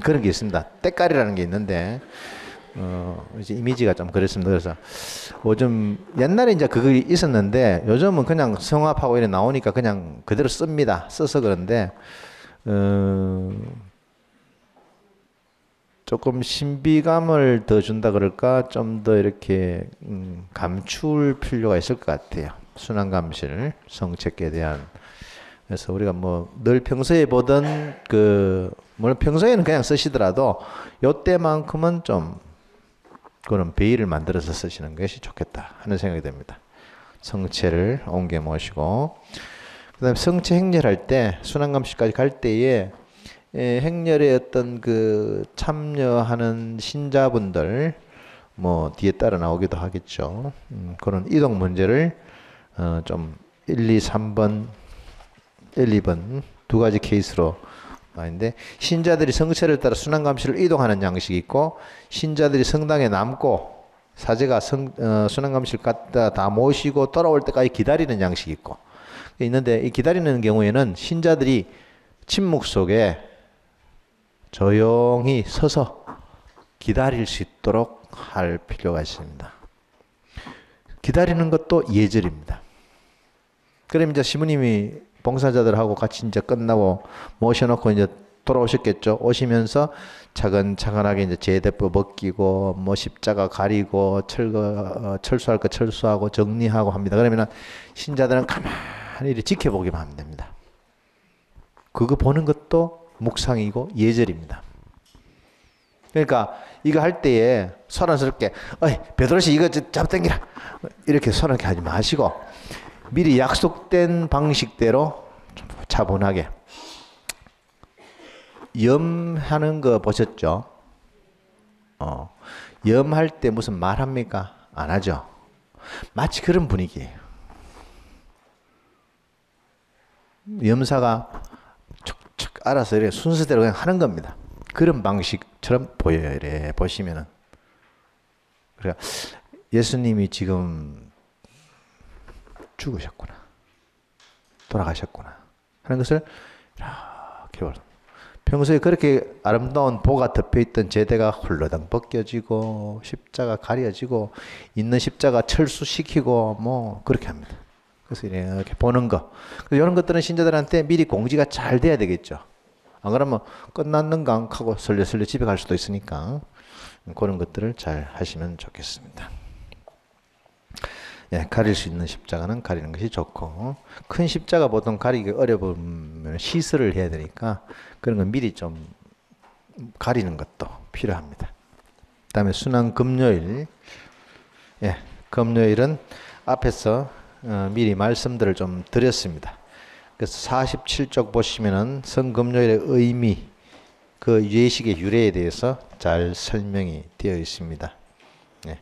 그런 게 있습니다. 때깔이라는 게 있는데 이제 이미지가 좀 그랬습니다. 그래서 요즘 옛날에 이제 그거 있었는데 요즘은 그냥 성합하고 이렇게 나오니까 그냥 그대로 씁니다. 써서 그런데 조금 신비감을 더 준다 그럴까, 좀 더 이렇게 감출 필요가 있을 것 같아요. 순환감실, 성체께 대한. 그래서 우리가 뭐 늘 평소에 보던 물론 평소에는 그냥 쓰시더라도 요때만큼은 좀 그런 베일을 만들어서 쓰시는 것이 좋겠다 하는 생각이 듭니다. 성체를 옮겨 모시고, 그 다음에 성체 행렬할 때, 순환감실까지 갈 때에 행렬에 어떤 참여하는 신자분들 뭐 뒤에 따라 나오기도 하겠죠. 그런 이동 문제를 좀 1, 2, 3번, 1, 2번 두 가지 케이스로 나는데, 신자들이 성체를 따라 순환감실을 이동하는 양식이 있고, 신자들이 성당에 남고 사제가 순환감실 갔다 다 모시고 돌아올 때까지 기다리는 양식이 있고 있는데, 이 기다리는 경우에는 신자들이 침묵 속에 조용히 서서 기다릴 수 있도록 할 필요가 있습니다. 기다리는 것도 예절입니다. 그럼 이제 시부님이 봉사자들하고 같이 이제 끝나고 모셔놓고 이제 돌아오셨겠죠. 오시면서 차근차근하게 이제 제대법 벗기고 뭐 십자가 가리고 철수할 거 철수하고 정리하고 합니다. 그러면은 신자들은 가만히 이렇게 지켜보기만 하면 됩니다. 그거 보는 것도 묵상이고 예절입니다. 그러니까 이거 할 때에 소란스럽게 어이 베드로씨 이거 잡당기라 이렇게 소란하게 하지 마시고 미리 약속된 방식대로 차분하게 염하는 거 보셨죠? 염할 때 무슨 말합니까? 안 하죠. 마치 그런 분위기예요. 염사가 척척 알아서 이렇게 순서대로 그냥 하는 겁니다. 그런 방식처럼 보여요. 이래 보시면은. 그래 예수님이 지금 죽으셨구나. 돌아가셨구나. 하는 것을 이렇게 보는. 평소에 그렇게 아름다운 보가 덮여있던 제대가 홀로당 벗겨지고 십자가 가려지고 있는 십자가 철수시키고 뭐 그렇게 합니다. 그래서 이렇게 보는 거. 이런 것들은 신자들한테 미리 공지가 잘 돼야 되겠죠. 안 그러면 끝났는가 하고 설레설레 집에 갈 수도 있으니까 그런 것들을 잘 하시면 좋겠습니다. 예, 가릴 수 있는 십자가는 가리는 것이 좋고 큰 십자가 보통 가리기 어려우면 시설을 해야 되니까 그런 건 미리 좀 가리는 것도 필요합니다. 그다음에 순환 금요일, 예, 금요일은 앞에서 미리 말씀들을 좀 드렸습니다. 그래서 47쪽 보시면은 성금요일의 의미, 그 예식의 유래에 대해서 잘 설명이 되어 있습니다. 예.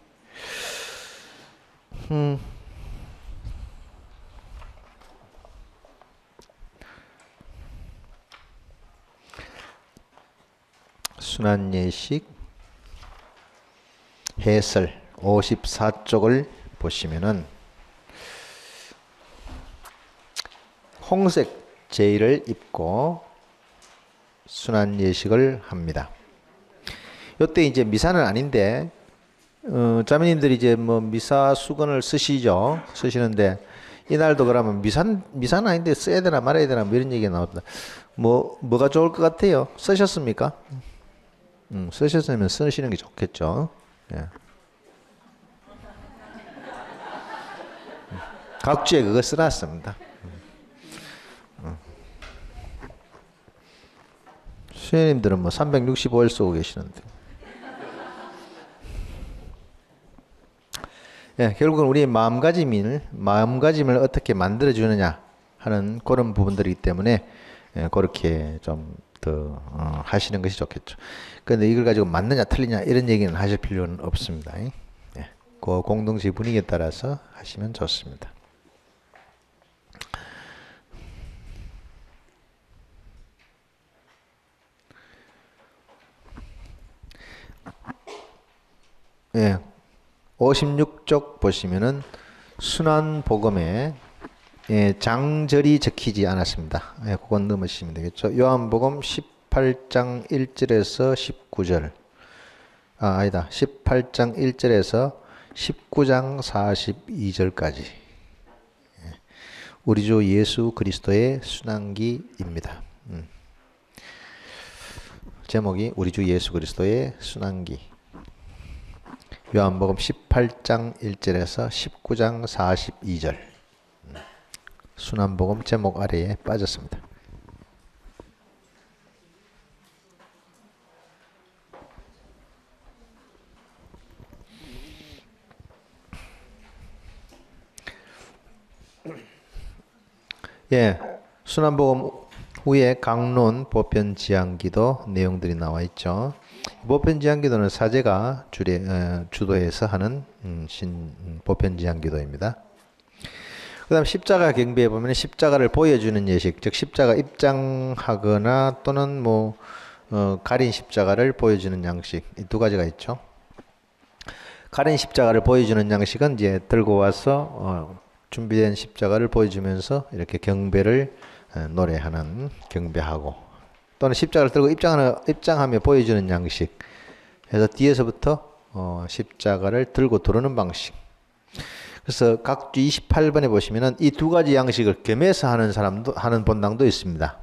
순환예식 해설 54쪽을 보시면은 홍색 제의를 입고 순환예식을 합니다. 이때 이제 미사는 아닌데 자매님들이 이제 뭐 미사 수건을 쓰시는데 이날도 그러면 미사는 아닌데 써야 되나 말아야 되나 뭐 이런 얘기가 나옵니다. 뭐가 좋을 것 같아요? 쓰셨습니까? 쓰셨으면 쓰시는 게 좋겠죠. 예. 각주에 그거 써놨습니다. 수녀님들은 뭐 365일 쓰고 계시는데. 예, 결국은 우리의 마음가짐을 어떻게 만들어주느냐 하는 그런 부분들이기 때문에 예, 그렇게 좀 더 하시는 것이 좋겠죠. 그런데 이걸 가지고 맞느냐 틀리냐 이런 얘기는 하실 필요는 없습니다. 예, 그 공동체 분위기에 따라서 하시면 좋습니다. 예, 56쪽 보시면은 순환복음에 예, 장절이 적히지 않았습니다. 예, 그건 넘으시면 되겠죠. 요한복음 18장 1절에서 19절. 아니다. 18장 1절에서 19장 42절까지. 예, 우리 주 예수 그리스도의 순환기입니다. 제목이 우리 주 예수 그리스도의 순환기. 요한복음 18장 1절에서 19장 42절. 순환복음 제목 아래에 빠졌습니다. 예, 순환복음 후에 강론 보편지향기도 내용들이 나와 있죠. 보편지향기도는 사제가 주도해서 하는 보편지향기도입니다. 그 다음 십자가 경배에 보면 십자가를 보여주는 예식, 즉 십자가 입장하거나 또는 가린 십자가를 보여주는 양식, 이 두 가지가 있죠. 가린 십자가를 보여주는 양식은 이제 들고 와서 준비된 십자가를 보여주면서 이렇게 경배를 노래하는 경배하고, 또는 십자가를 들고 입장하며 보여주는 양식 해서 뒤에서부터 십자가를 들고 들어오는 방식. 그래서 각주 28번에 보시면은 이 두 가지 양식을 겸해서 하는 본당도 있습니다.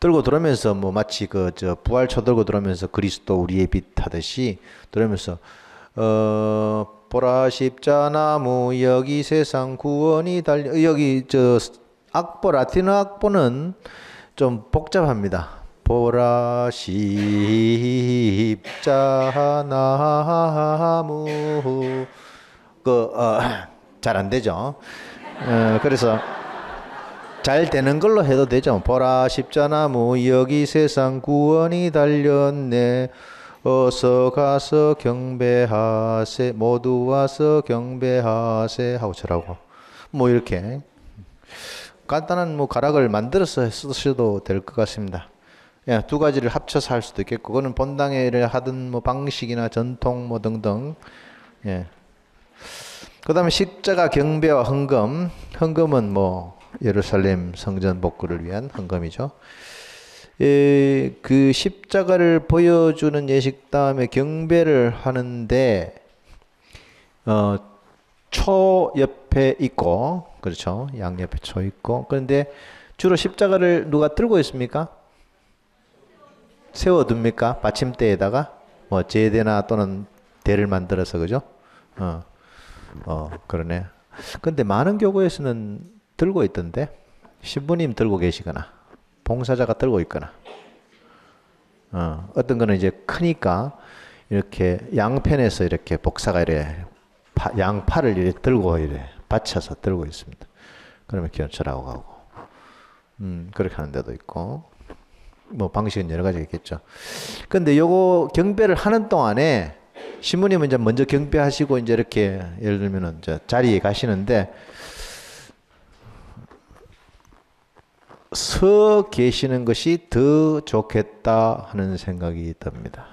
들고 들어오면서 뭐 마치 그 저 부활초 들고 들어오면서 그리스도 우리의 빛 하듯이 들어오면서 보라 십자나무 여기 세상 구원이 달려 여기 저 악보 라틴어 악보는 좀 복잡합니다. 보라 십자나무 잘 안 되죠. 그래서 잘 되는 걸로 해도 되죠. 보라 십자나무 여기 세상 구원이 달렸네. 어서 가서 경배하세 모두 와서 경배하세 하고 저라고 뭐 이렇게 간단한 뭐 가락을 만들어서 쓰셔도 될 것 같습니다. 예, 두 가지를 합쳐서 할 수도 있겠고 그거는 본당회를 하든 뭐 방식이나 전통 뭐 등등. 예. 그다음에 십자가 경배와 헌금. 헌금은 뭐 예루살렘 성전 복구를 위한 헌금이죠. 그 십자가를 보여주는 예식 다음에 경배를 하는데 초 옆에 있고 그렇죠. 양 옆에 초 있고 그런데 주로 십자가를 누가 들고 있습니까? 세워둡니까? 받침대에다가 뭐 제대나 또는 대를 만들어서 그죠? 그러네. 근데 많은 교구에서는 들고 있던데 신부님 들고 계시거나 봉사자가 들고 있거나 어떤 거는 이제 크니까 이렇게 양편에서 이렇게 복사가 이래 양팔을 이렇게 들고 이래 받쳐서 들고 있습니다. 그러면 기원처라고 가고 그렇게 하는 데도 있고 뭐 방식은 여러 가지 있겠죠. 근데 요거 경배를 하는 동안에 신부님은 이제 먼저 경배하시고 이제 이렇게 예를 들면은 이제 자리에 가시는데 서 계시는 것이 더 좋겠다 하는 생각이 듭니다.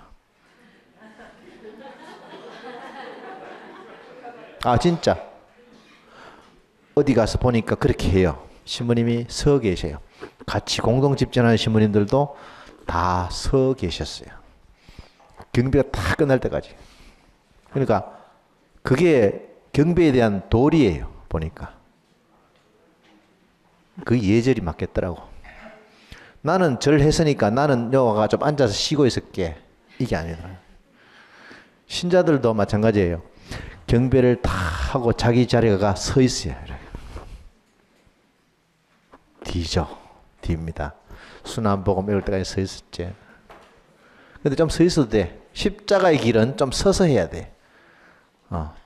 아 진짜 어디 가서 보니까 그렇게 해요. 신부님이 서 계세요. 같이 공동 집전하는 신부님들도 다 서 계셨어요. 경배가 다 끝날 때까지. 그러니까 그게 경배에 대한 도리예요. 보니까. 그 예절이 맞겠더라고. 나는 절 했으니까 나는 여기가 좀 앉아서 쉬고 있을게. 이게 아니더라. 신자들도 마찬가지예요. 경배를 다 하고 자기 자리에 가 서 있어요. 뒤죠. 뒤입니다. 순환복음 이럴 때까지 서 있었지. 근데 좀 서 있어도 돼. 십자가의 길은 좀 서서 해야 돼.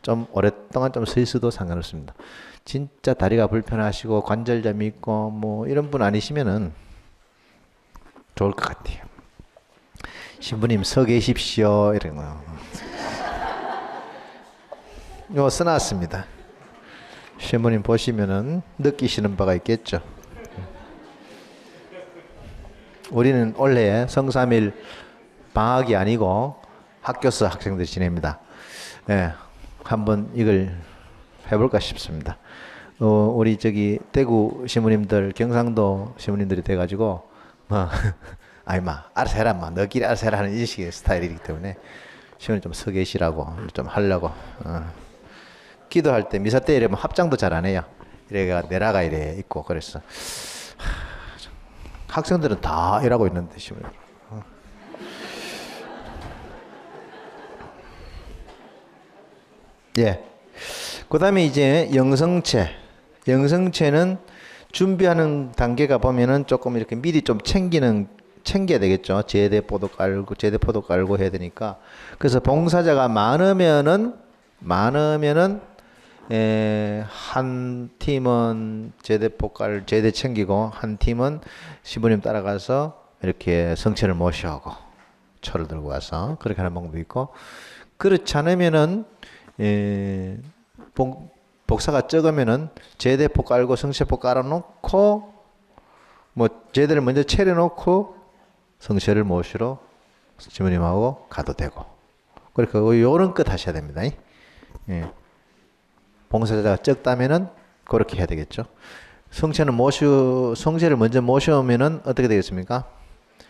좀 오랫동안 좀 서 있어도 상관없습니다. 진짜 다리가 불편하시고 관절염이 있고 뭐 이런 분 아니시면은 좋을 것 같아요. 신부님 서 계십시오 이런 거. 요 써놨습니다. 신부님 보시면은 느끼시는 바가 있겠죠. 우리는 원래 성삼일 방학이 아니고 학교서 학생들이 지냅니다. 예, 한번 이걸 해볼까 싶습니다. 우리 저기 대구 신부님들, 경상도 신부님들이 돼가지고 아이마 알아서 해라, 마 너끼리 알아서 해라 하는 인식의 스타일이기 때문에 신부님 좀 서 계시라고 좀 하려고. 기도할 때 미사 때 이러면 합장도 잘 안 해요. 이래가 내라가 이래 있고 그랬어. 학생들은 다 일하고 있는데 신부님. 예. 그 다음에 이제 영성체. 영성체는 준비하는 단계가 보면은 조금 이렇게 미리 좀 챙겨야 되겠죠. 제대포도 깔고 해야 되니까. 그래서 봉사자가 많으면은 한 팀은 제대 챙기고 한 팀은 신부님 따라가서 이렇게 성체를 모셔오고 초를 들고 와서 그렇게 하는 방법도 있고, 그렇지 않으면은 복사가 적으면은 제대포 깔고 성체포 깔아놓고 뭐 제대를 먼저 차려놓고 성체를 모시러 신부님하고 가도 되고, 그러니까 요런 것 하셔야 됩니다. 예. 봉사자가 적다면은 그렇게 해야 되겠죠. 성체를 먼저 모셔오면은 어떻게 되겠습니까?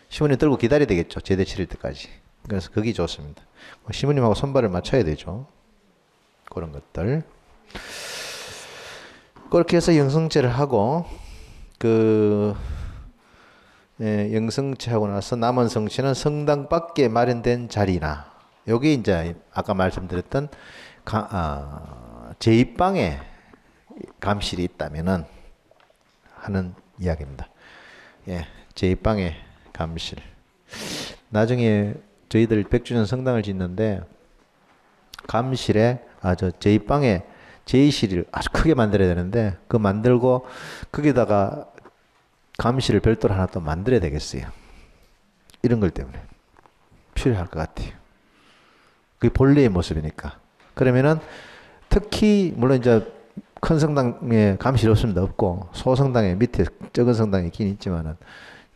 신부님 들고 기다려야 되겠죠. 제대 치를 때까지. 그래서 그게 좋습니다. 신부님하고 손발을 맞춰야 되죠. 그런 것들. 그렇게 해서 영성체를 하고, 영성체하고 나서 남은 성체는 성당 밖에 마련된 자리나, 여기 이제 아까 말씀드렸던 제2방에 감실이 있다면은 하는 이야기입니다. 예, 제2방에 감실. 나중에 저희들 100주년 성당을 짓는데 감실에 저 제2방에 제2실을 아주 크게 만들어야 되는데, 그 만들고 거기다가 감실을 별도로 하나 또 만들어야 되겠어요. 이런 걸 때문에 필요할 것 같아요. 그게 본래의 모습이니까. 그러면은 특히 물론 이제 큰 성당에 감실 없습니다. 없고 소성당에 밑에 적은 성당에 있긴 있지만은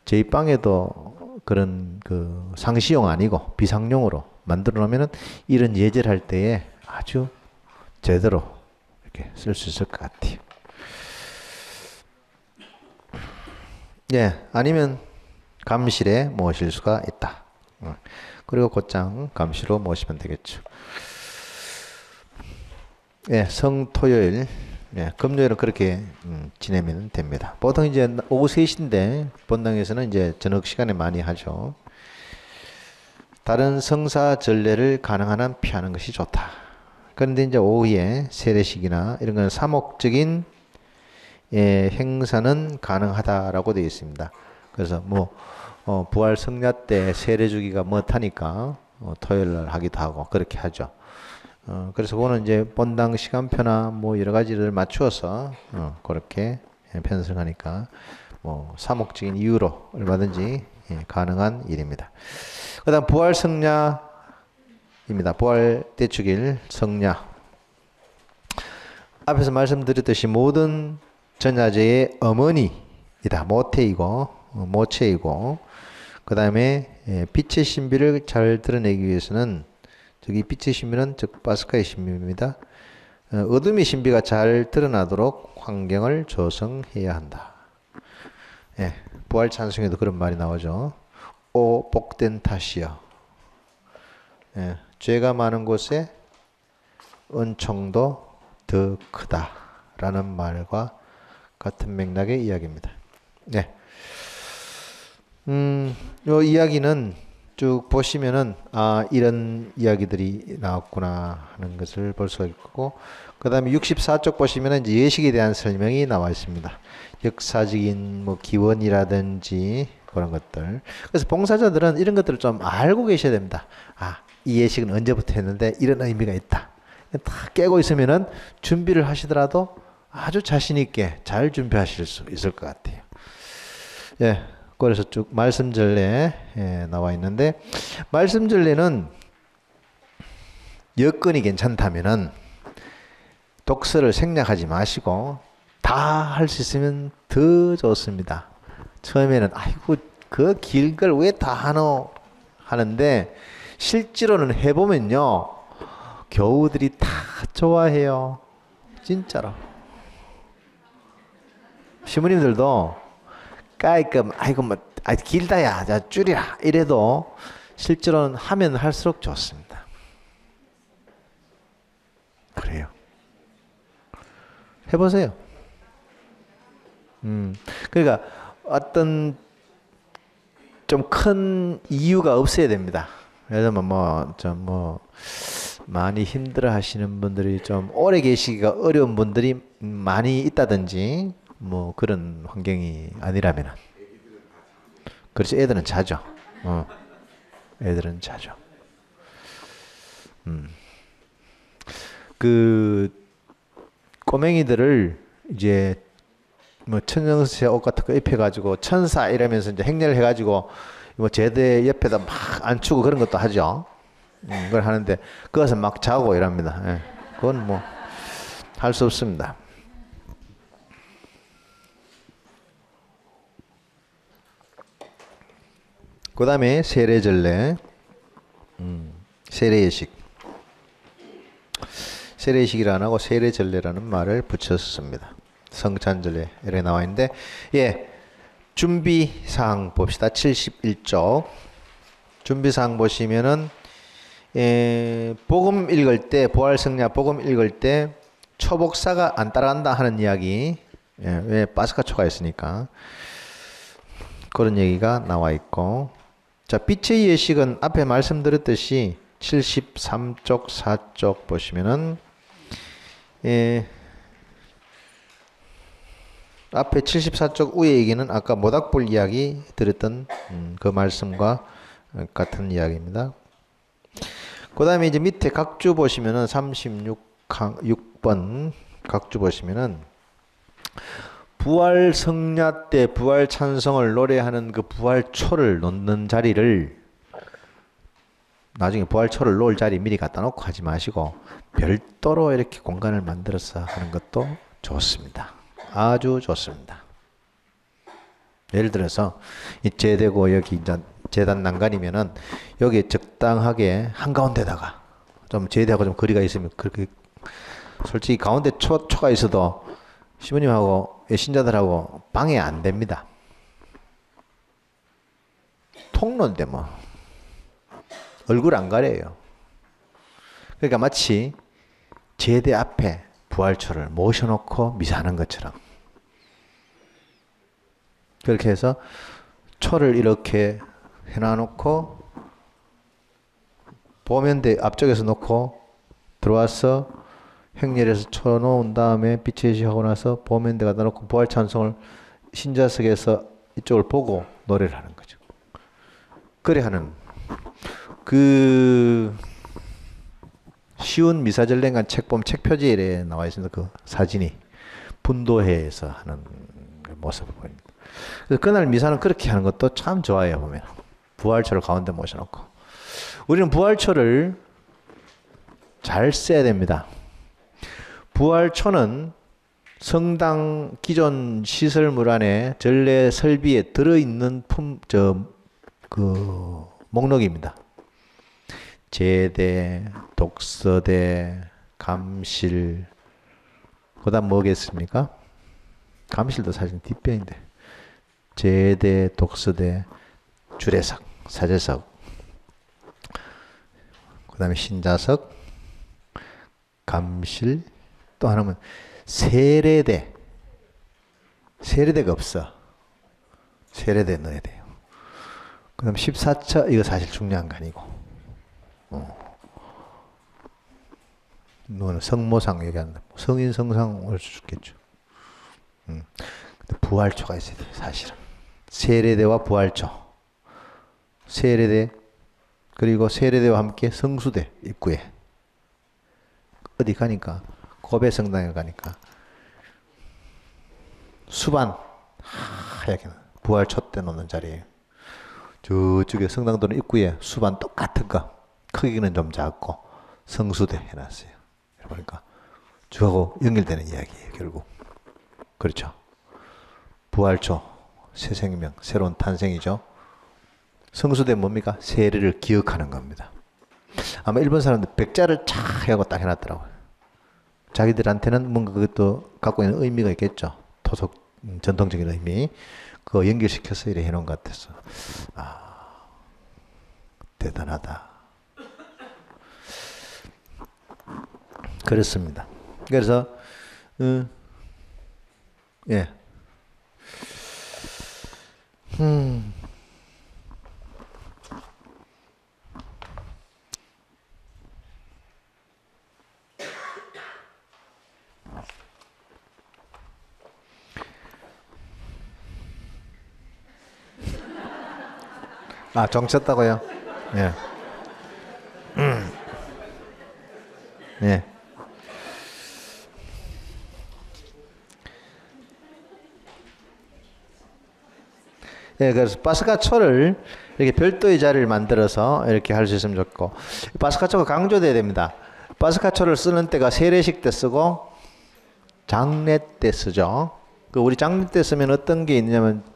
제2방에도 그런 그 상시용 아니고 비상용으로 만들어 놓으면은 이런 예절할 때에 아주 제대로 이렇게 쓸 수 있을 것 같아요. 예, 아니면 감실에 모실 수가 있다. 그리고 곧장 감시로 모시면 되겠죠. 예, 성토요일, 예, 금요일은 그렇게 지내면 됩니다. 보통 이제 오후 3시인데 본당에서는 이제 저녁 시간에 많이 하죠. 다른 성사 전례를 가능한 한 피하는 것이 좋다. 그런데 이제 오후에 세례식이나 이런 건 사목적인 행사는 가능하다라고 되어 있습니다. 그래서 뭐 부활 성야 때 세례 주기가 못하니까 토요일 날 하기도 하고 그렇게 하죠. 그래서 그거는 이제 본당 시간표나 뭐 여러 가지를 맞추어서 그렇게 편성하니까 뭐 사목적인 이유로 얼마든지 가능한 일입니다. 그다음 부활 성야입니다. 부활 대축일 성야. 앞에서 말씀드렸듯이 모든 전야제의 어머니이다. 모체이고 그 다음에 빛의 신비를 잘 드러내기 위해서는, 저기 빛의 신비는 즉 파스카의 신비입니다. 어둠의 신비가 잘 드러나도록 환경을 조성해야 한다. 예, 부활 찬송에도 그런 말이 나오죠. 오 복된 탓이여. 예, 죄가 많은 곳에 은총도 더 크다라는 말과 같은 맥락의 이야기입니다. 네. 요 이야기는 쭉 보시면은 이런 이야기들이 나왔구나 하는 것을 볼 수가 있고, 그 다음에 64쪽 보시면은 이제 예식에 대한 설명이 나와 있습니다. 역사적인 뭐 기원이라든지 그런 것들. 그래서 봉사자들은 이런 것들을 좀 알고 계셔야 됩니다. 이 예식은 언제부터 했는데 이런 의미가 있다. 다 깨고 있으면은 준비를 하시더라도 아주 자신 있게 잘 준비하실 수 있을 것 같아요. 예, 그래서 쭉 말씀 전례 나와 있는데, 말씀 전례는 여건이 괜찮다면은 독서를 생략하지 마시고 다 할 수 있으면 더 좋습니다. 처음에는 아이고 그 길 걸 왜 다 하노 하는데 실제로는 해보면요 교우들이 다 좋아해요. 진짜로. 시부님들도 깔끔 아이고 뭐 길다야 자 줄이라 이래도 실제로는 하면 할수록 좋습니다. 그래요. 해보세요. 그러니까 어떤 좀 큰 이유가 없어야 됩니다. 예를 들면 좀 많이 힘들어 하시는 분들이 좀 오래 계시기가 어려운 분들이 많이 있다든지 뭐 그런 환경이 아니라면은. 그렇지, 애들은 자죠. 애들은 자죠. 그 꼬맹이들을 이제 뭐 천연새 옷 같은 거 입혀가지고 천사 이러면서 이제 행렬 해가지고 뭐 제대 옆에다 막 앉추고 그런 것도 하죠. 그걸 하는데 그것은 막 자고 이랍니다. 예. 그건 뭐 할 수 없습니다. 그 다음에 세례전례, 세례예식. 세례예식이라 안 하고 세례전례라는 말을 붙여서 씁니다. 성찬전례 이렇게 나와 있는데, 예, 준비사항 봅시다. 71쪽 준비사항 보시면은 복음 읽을 때, 부활성야 복음 읽을 때 초복사가 안 따라간다 하는 이야기. 왜? 파스카 초가 있으니까. 그런 얘기가 나와 있고, 자, 빛의 예식은 앞에 말씀드렸듯이 73쪽 4쪽 보시면은 앞에 74쪽 위에 얘기는 아까 모닥불 이야기 드렸던 그 말씀과 같은 이야기입니다. 그 다음에 이제 밑에 각주 보시면은 36번 각주 보시면은 부활 성야 때 부활 찬송을 노래하는 그 부활초를 놓는 자리를 나중에 부활초를 놓을 자리 미리 갖다 놓고 하지 마시고 별도로 이렇게 공간을 만들어서 하는 것도 좋습니다. 아주 좋습니다. 예를 들어서 이 제대고 여기 이제 제단 난간이면은 여기 적당하게 한가운데다가 좀 제대하고 좀 거리가 있으면 그렇게 솔직히 가운데 초가 있어도 시부님하고 신자들하고 방해 안 됩니다. 통로인데 뭐 얼굴 안 가려요. 그러니까 마치 제대 앞에 부활초를 모셔놓고 미사하는 것처럼 그렇게 해서 초를 이렇게 해놔놓고 보면대 앞쪽에서 놓고 들어와서 행렬에서 쳐 놓은 다음에 빛의 예식하고 나서 보면대 갖다 놓고 부활 찬송을 신자석에서 이쪽을 보고 노래를 하는 거죠. 그래 하는 그 쉬운 미사전랭간 책 보면 책 표지에 나와 있습니다. 그 사진이 분도회에서 하는 그 모습을 보입니다. 그래서 그날 미사는 그렇게 하는 것도 참 좋아요. 보면 부활초를 가운데 모셔놓고 우리는 부활초를 잘 써야 됩니다. 부활초는 성당 기존 시설물 안에 전례 설비에 들어있는 목록입니다. 제대, 독서대, 감실, 그 다음 뭐겠습니까? 감실도 사실 뒷변인데 제대, 독서대, 주례석, 사제석, 그 다음에 신자석, 감실, 또 하나는 세례대. 세례대가 없어. 세례대 넣어야 돼요. 그 다음 14처, 이거 사실 중요한 거 아니고. 이거는 성모상 얘기한다. 성인 성상 올 수 있겠죠. 부활초가 있어야 돼요, 사실은. 세례대와 부활초. 세례대, 그리고 세례대와 함께 성수대 입구에. 어디 가니까, 고배 성당에 가니까, 수반, 하얗게, 부활초 때 놓는 자리에. 저쪽에 성당도는 입구에 수반 똑같은 거, 크기는 좀 작고, 성수대 해놨어요. 그러니까, 저하고 연결되는 이야기예요, 결국. 그렇죠. 부활초, 새 생명, 새로운 탄생이죠. 성수대 뭡니까? 세례를 기억하는 겁니다. 아마 일본 사람들 백자를 쫙 해갖고 딱 해놨더라고요. 자기들한테는 뭔가 그것도 갖고 있는 의미가 있겠죠. 토속, 전통적인 의미. 그거 연결시켜서 이렇게 해놓은 것 같아서. 아, 대단하다. 그렇습니다. 그래서, 예. 아, 정쳤다고요? 예. 예. 예, 그래서 파스카초를 이렇게 별도의 자리를 만들어서 이렇게 할 수 있으면 좋고, 파스카초가 강조돼야 됩니다. 파스카초를 쓰는 때가 세례식 때 쓰고 장례 때 쓰죠. 그 우리 장례 때 쓰면 어떤 게 있냐면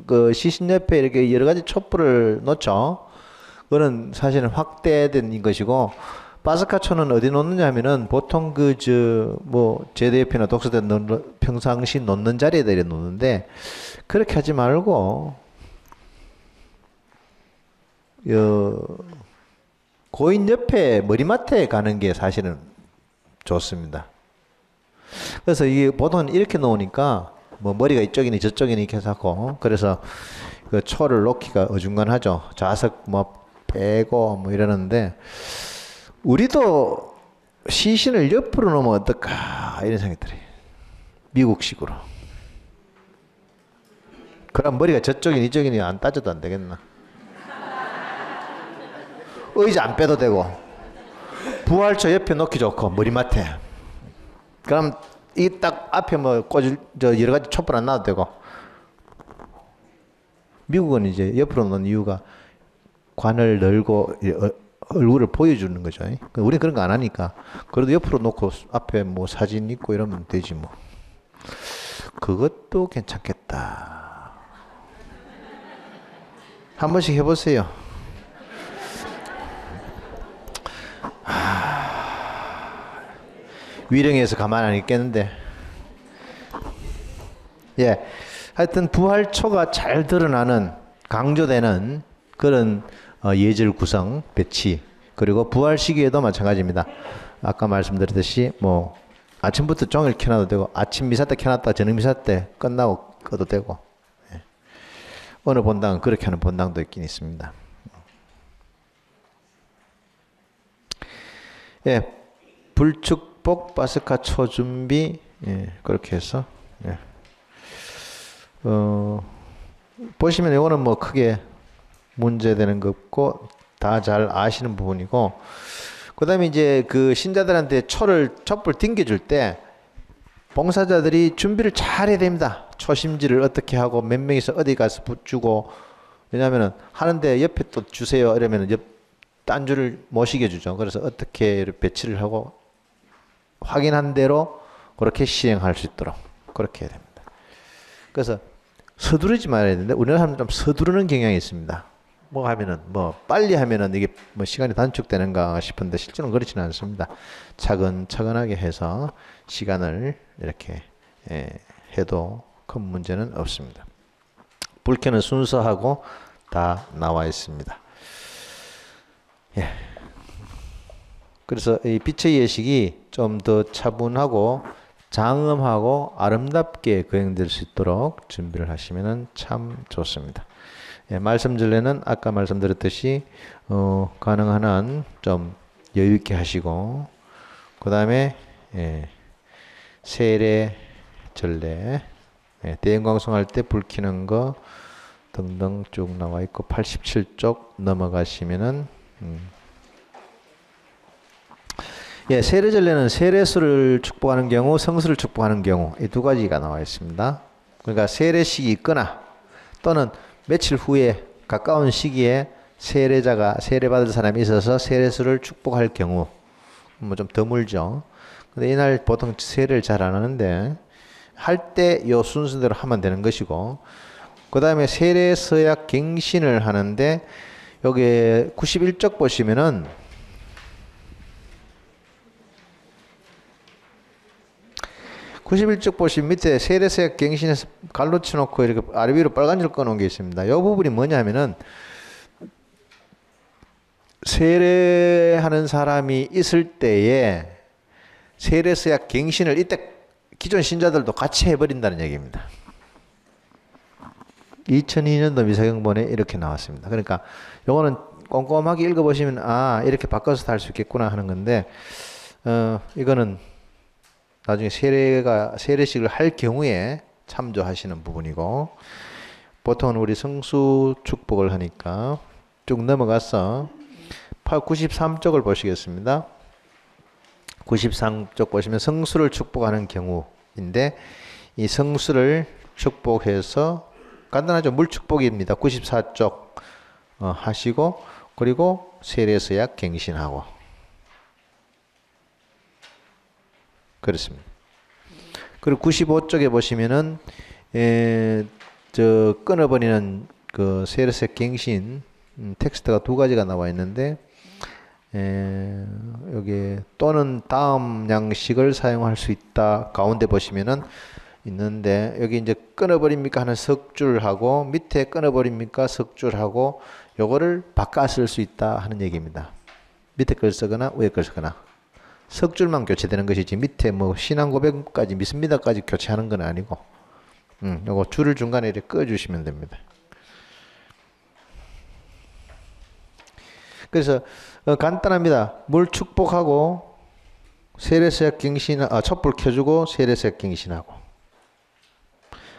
그 시신 옆에 이렇게 여러 가지 촛불을 놓죠. 그거는 사실은 확대된 것이고, 파스카초는 어디 놓느냐 하면은 보통 제대 옆이나 독서대 평상시 놓는 자리에다 이렇게 놓는데, 그렇게 하지 말고, 고인 옆에 머리맡에 가는 게 사실은 좋습니다. 그래서 이게 보통 이렇게 놓으니까 뭐 머리가 이쪽이니 저쪽이니 이렇게 해서 하고 그래서 그 초를 놓기가 어중간하죠. 좌석 뭐 빼고 뭐 이러는데 우리도 시신을 옆으로 놓으면 어떨까 이런 생각이 들어요. 미국식으로. 그럼 머리가 저쪽이니 이쪽이니 안 따져도 안 되겠나? 의자 안 빼도 되고 부활초 옆에 놓기 좋고 머리맡에. 그럼 이 딱 앞에 뭐 꽂을 저 여러 가지 촛불 안 놔도 되고. 미국은 이제 옆으로 놓는 이유가 관을 열고 얼굴을 보여주는 거죠. 우리는 그런 거 안 하니까. 그래도 옆으로 놓고 앞에 뭐 사진 있고 이러면 되지 뭐. 그것도 괜찮겠다. 한 번씩 해보세요. 위령에서 가만 안 있겠는데. 예. 하여튼 부활초가 잘 드러나는 강조되는 그런 예절 구성 배치 그리고 부활 시기에도 마찬가지입니다. 아까 말씀드렸듯이 뭐 아침부터 종일 켜놔도 되고 아침 미사 때 켜놨다 저녁 미사 때 끝나고 꺼도 되고 예. 어느 본당은 그렇게 하는 본당도 있긴 있습니다. 예, 불축복 파스카 초 준비 예, 그렇게 해서 예. 보시면 이거는 뭐 크게 문제되는 거 없고 다 잘 아시는 부분이고 그 다음에 이제 그 신자들한테 촛불 튕겨줄 때 봉사자들이 준비를 잘 해야 됩니다. 초심지를 어떻게 하고 몇 명이서 어디 가서 붙주고 왜냐하면은 하는데 옆에 또 주세요 이러면은 딴 줄을 못 시켜주죠. 그래서 어떻게 배치를 하고 확인한 대로 그렇게 시행할 수 있도록 그렇게 해야 됩니다. 그래서 서두르지 말아야 되는데 우리나라 사람은 좀 서두르는 경향이 있습니다. 뭐 하면은 뭐 빨리 하면은 이게 뭐 시간이 단축되는가 싶은데 실제로는 그렇지는 않습니다. 차근차근하게 해서 시간을 이렇게 해도 큰 문제는 없습니다. 불켜는 순서하고 다 나와 있습니다. 예. 그래서 이 빛의 예식이 좀 더 차분하고 장엄하고 아름답게 거행될 수 있도록 준비를 하시면 참 좋습니다. 예, 말씀 전에는 아까 말씀드렸듯이 가능한 한 좀 여유 있게 하시고 그 다음에 세례 전례 대행광송할 때 불 켜는 거 등등 쭉 나와 있고 87쪽 넘어가시면은 예, 세례 전례는 세례수를 축복하는 경우, 성수를 축복하는 경우 이 두 가지가 나와 있습니다. 그러니까 세례식이 있거나 또는 며칠 후에 가까운 시기에 세례받을 사람이 있어서 세례수를 축복할 경우 뭐 좀 드물죠. 근데 이날 보통 세례를 잘 안 하는데 할 때 요 순서대로 하면 되는 것이고 그 다음에 세례 서약 갱신을 하는데 여기 91쪽 보시면은 보시면 밑에 세례서약 갱신해서 갈로 쳐놓고 이렇게 아래 위로 빨간 줄 꺼놓은 게 있습니다. 이 부분이 뭐냐면은 세례하는 사람이 있을 때에 세례서약 갱신을 이때 기존 신자들도 같이 해버린다는 얘기입니다. 2002년도 미사경본에 이렇게 나왔습니다. 그러니까 요거는 꼼꼼하게 읽어보시면 아 이렇게 바꿔서 할 수 있겠구나 하는 건데 이거는 나중에 세례식을 할 경우에 참조하시는 부분이고 보통은 우리 성수 축복을 하니까 쭉 넘어가서 93쪽을 보시겠습니다. 93쪽 보시면 성수를 축복하는 경우인데 이 성수를 축복해서 간단하죠. 물축복입니다. 94쪽 하시고 그리고 세례서약 갱신하고 그렇습니다. 그리고 95쪽에 보시면은 저 끊어버리는 그 세례서약 갱신 텍스트가 두 가지가 나와 있는데 여기 또는 다음 양식을 사용할 수 있다 가운데 보시면은 있는데 여기 이제 끊어버립니까 하는 석줄하고 밑에 끊어버립니까 석줄하고 요거를 바꿔 쓸 수 있다 하는 얘기입니다. 밑에 걸 쓰거나 위에 걸 쓰거나 석줄만 교체되는 것이지 밑에 뭐 신앙 고백까지 믿습니다까지 교체하는 건 아니고 요거 줄을 중간에 이렇게 꺼주시면 됩니다. 그래서 간단합니다. 물 축복하고 세례세약 갱신, 촛불 켜주고 세례세약 갱신하고,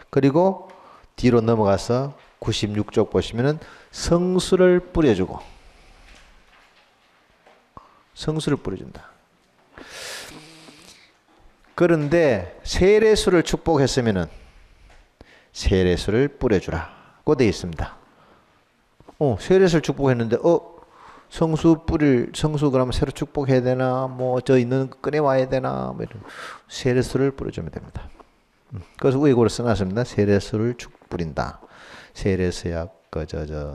그리고 뒤로 넘어가서 96쪽 보시면은 성수를 뿌려주고, 성수를 뿌려준다. 그런데 세례수를 축복했으면은 세례수를 뿌려주라고 되어 있습니다. 세례수를 축복했는데 성수 그러면 새로 축복해야 되나, 뭐 저 있는 거 꺼내 와야 되나, 뭐 이런 세례수를 뿌려주면 됩니다. 그래서 우익으로 써놨습니다. 세례수를 뿌린다. 세례수약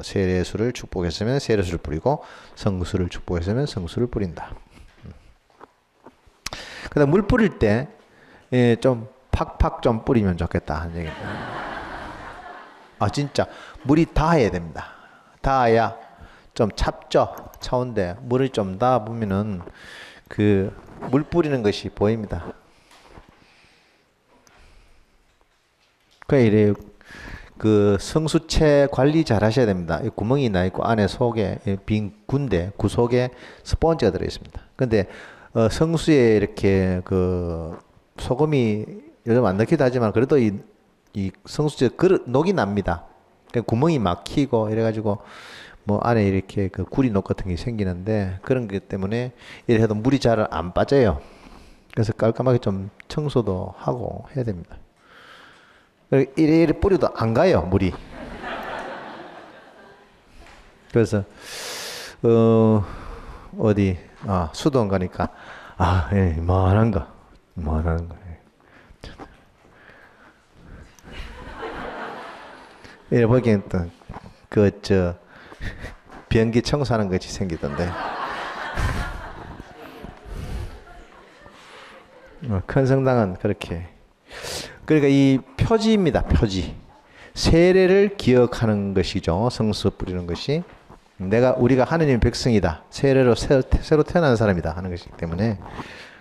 세례수를 축복했으면 세례수를 뿌리고, 성수를 축복했으면 성수를 뿌린다. 그다음 물 뿌릴 때 좀 팍팍 좀 뿌리면 좋겠다 하는 얘기입니다. 진짜 물이 닿아야 됩니다. 닿아야 좀 차온데 물을 좀 닿아 보면은 그 물 뿌리는 것이 보입니다. 이래 그 성수채 관리 잘 하셔야 됩니다. 구멍이 나 있고 안에 속에 빈 구 속에 스펀지가 들어 있습니다. 근데 성수에 이렇게 그 소금이 요즘 안 넣기도 하지만 그래도 이 성수채 녹이 납니다. 구멍이 막히고 이래가지고 뭐 안에 이렇게 그 구리녹 같은 게 생기는데, 그런 것 때문에 이래 해도 물이 잘 안 빠져요. 그래서 깔끔하게 좀 청소도 하고 해야 됩니다. 이래 뿌려도 안 가요, 물이. 그래서 어디 수도원 가니까 이만한 거. 이래 보기엔 또 변기 청소하는 것이 생기던데. 큰 성당은 그렇게. 그러니까 이 표지입니다. 표지. 세례를 기억하는 것이죠. 성수 뿌리는 것이. 우리가 하느님의 백성이다. 세례로 새로 태어난 사람이다 하는 것이기 때문에.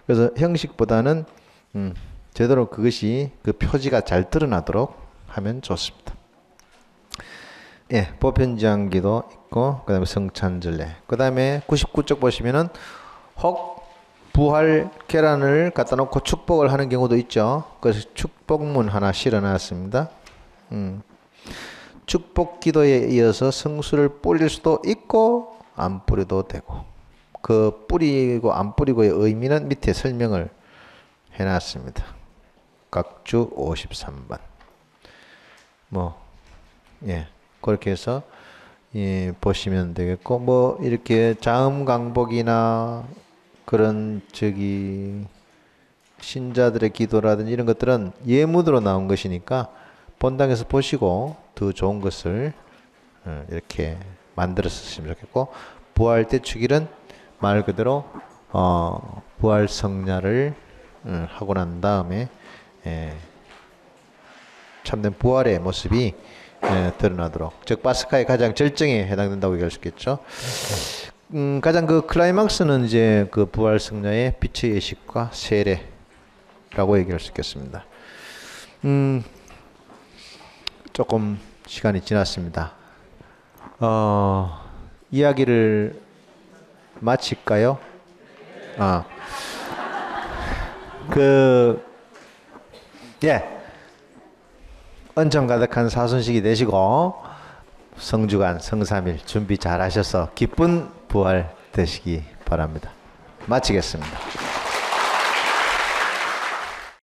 그래서 형식보다는 제대로 그것이 그 표지가 잘 드러나도록 하면 좋습니다. 보편장기도 있고, 그 다음에 성찬절례, 그 다음에 99쪽 보시면은 혹 부활 계란을 갖다 놓고 축복을 하는 경우도 있죠. 그래서 축복문 하나 실어놨습니다. 축복 기도에 이어서 성수를 뿌릴 수도 있고 안 뿌려도 되고, 그 뿌리고 안 뿌리고의 의미는 밑에 설명을 해놨습니다. 각주 53번. 그렇게 해서 보시면 되겠고, 뭐 이렇게 자음강복이나 그런 신자들의 기도라든지 이런 것들은 예문으로 나온 것이니까 본당에서 보시고 더 좋은 것을 이렇게 만들어 쓰시면 좋겠고, 부활 때 축일은 말 그대로 부활 성야를 하고 난 다음에 참된 부활의 모습이 드러나도록, 즉 파스카의 가장 절정에 해당된다고 얘기할 수 있겠죠. 가장 그 클라이막스는 이제 그 부활 성야의 빛의 예식과 세례라고 얘기할 수 있겠습니다. 조금 시간이 지났습니다. 이야기를 마칠까요? 은총 가득한 사순식이 되시고 성주간 성삼일 준비 잘 하셔서 기쁜 부활 되시기 바랍니다. 마치겠습니다.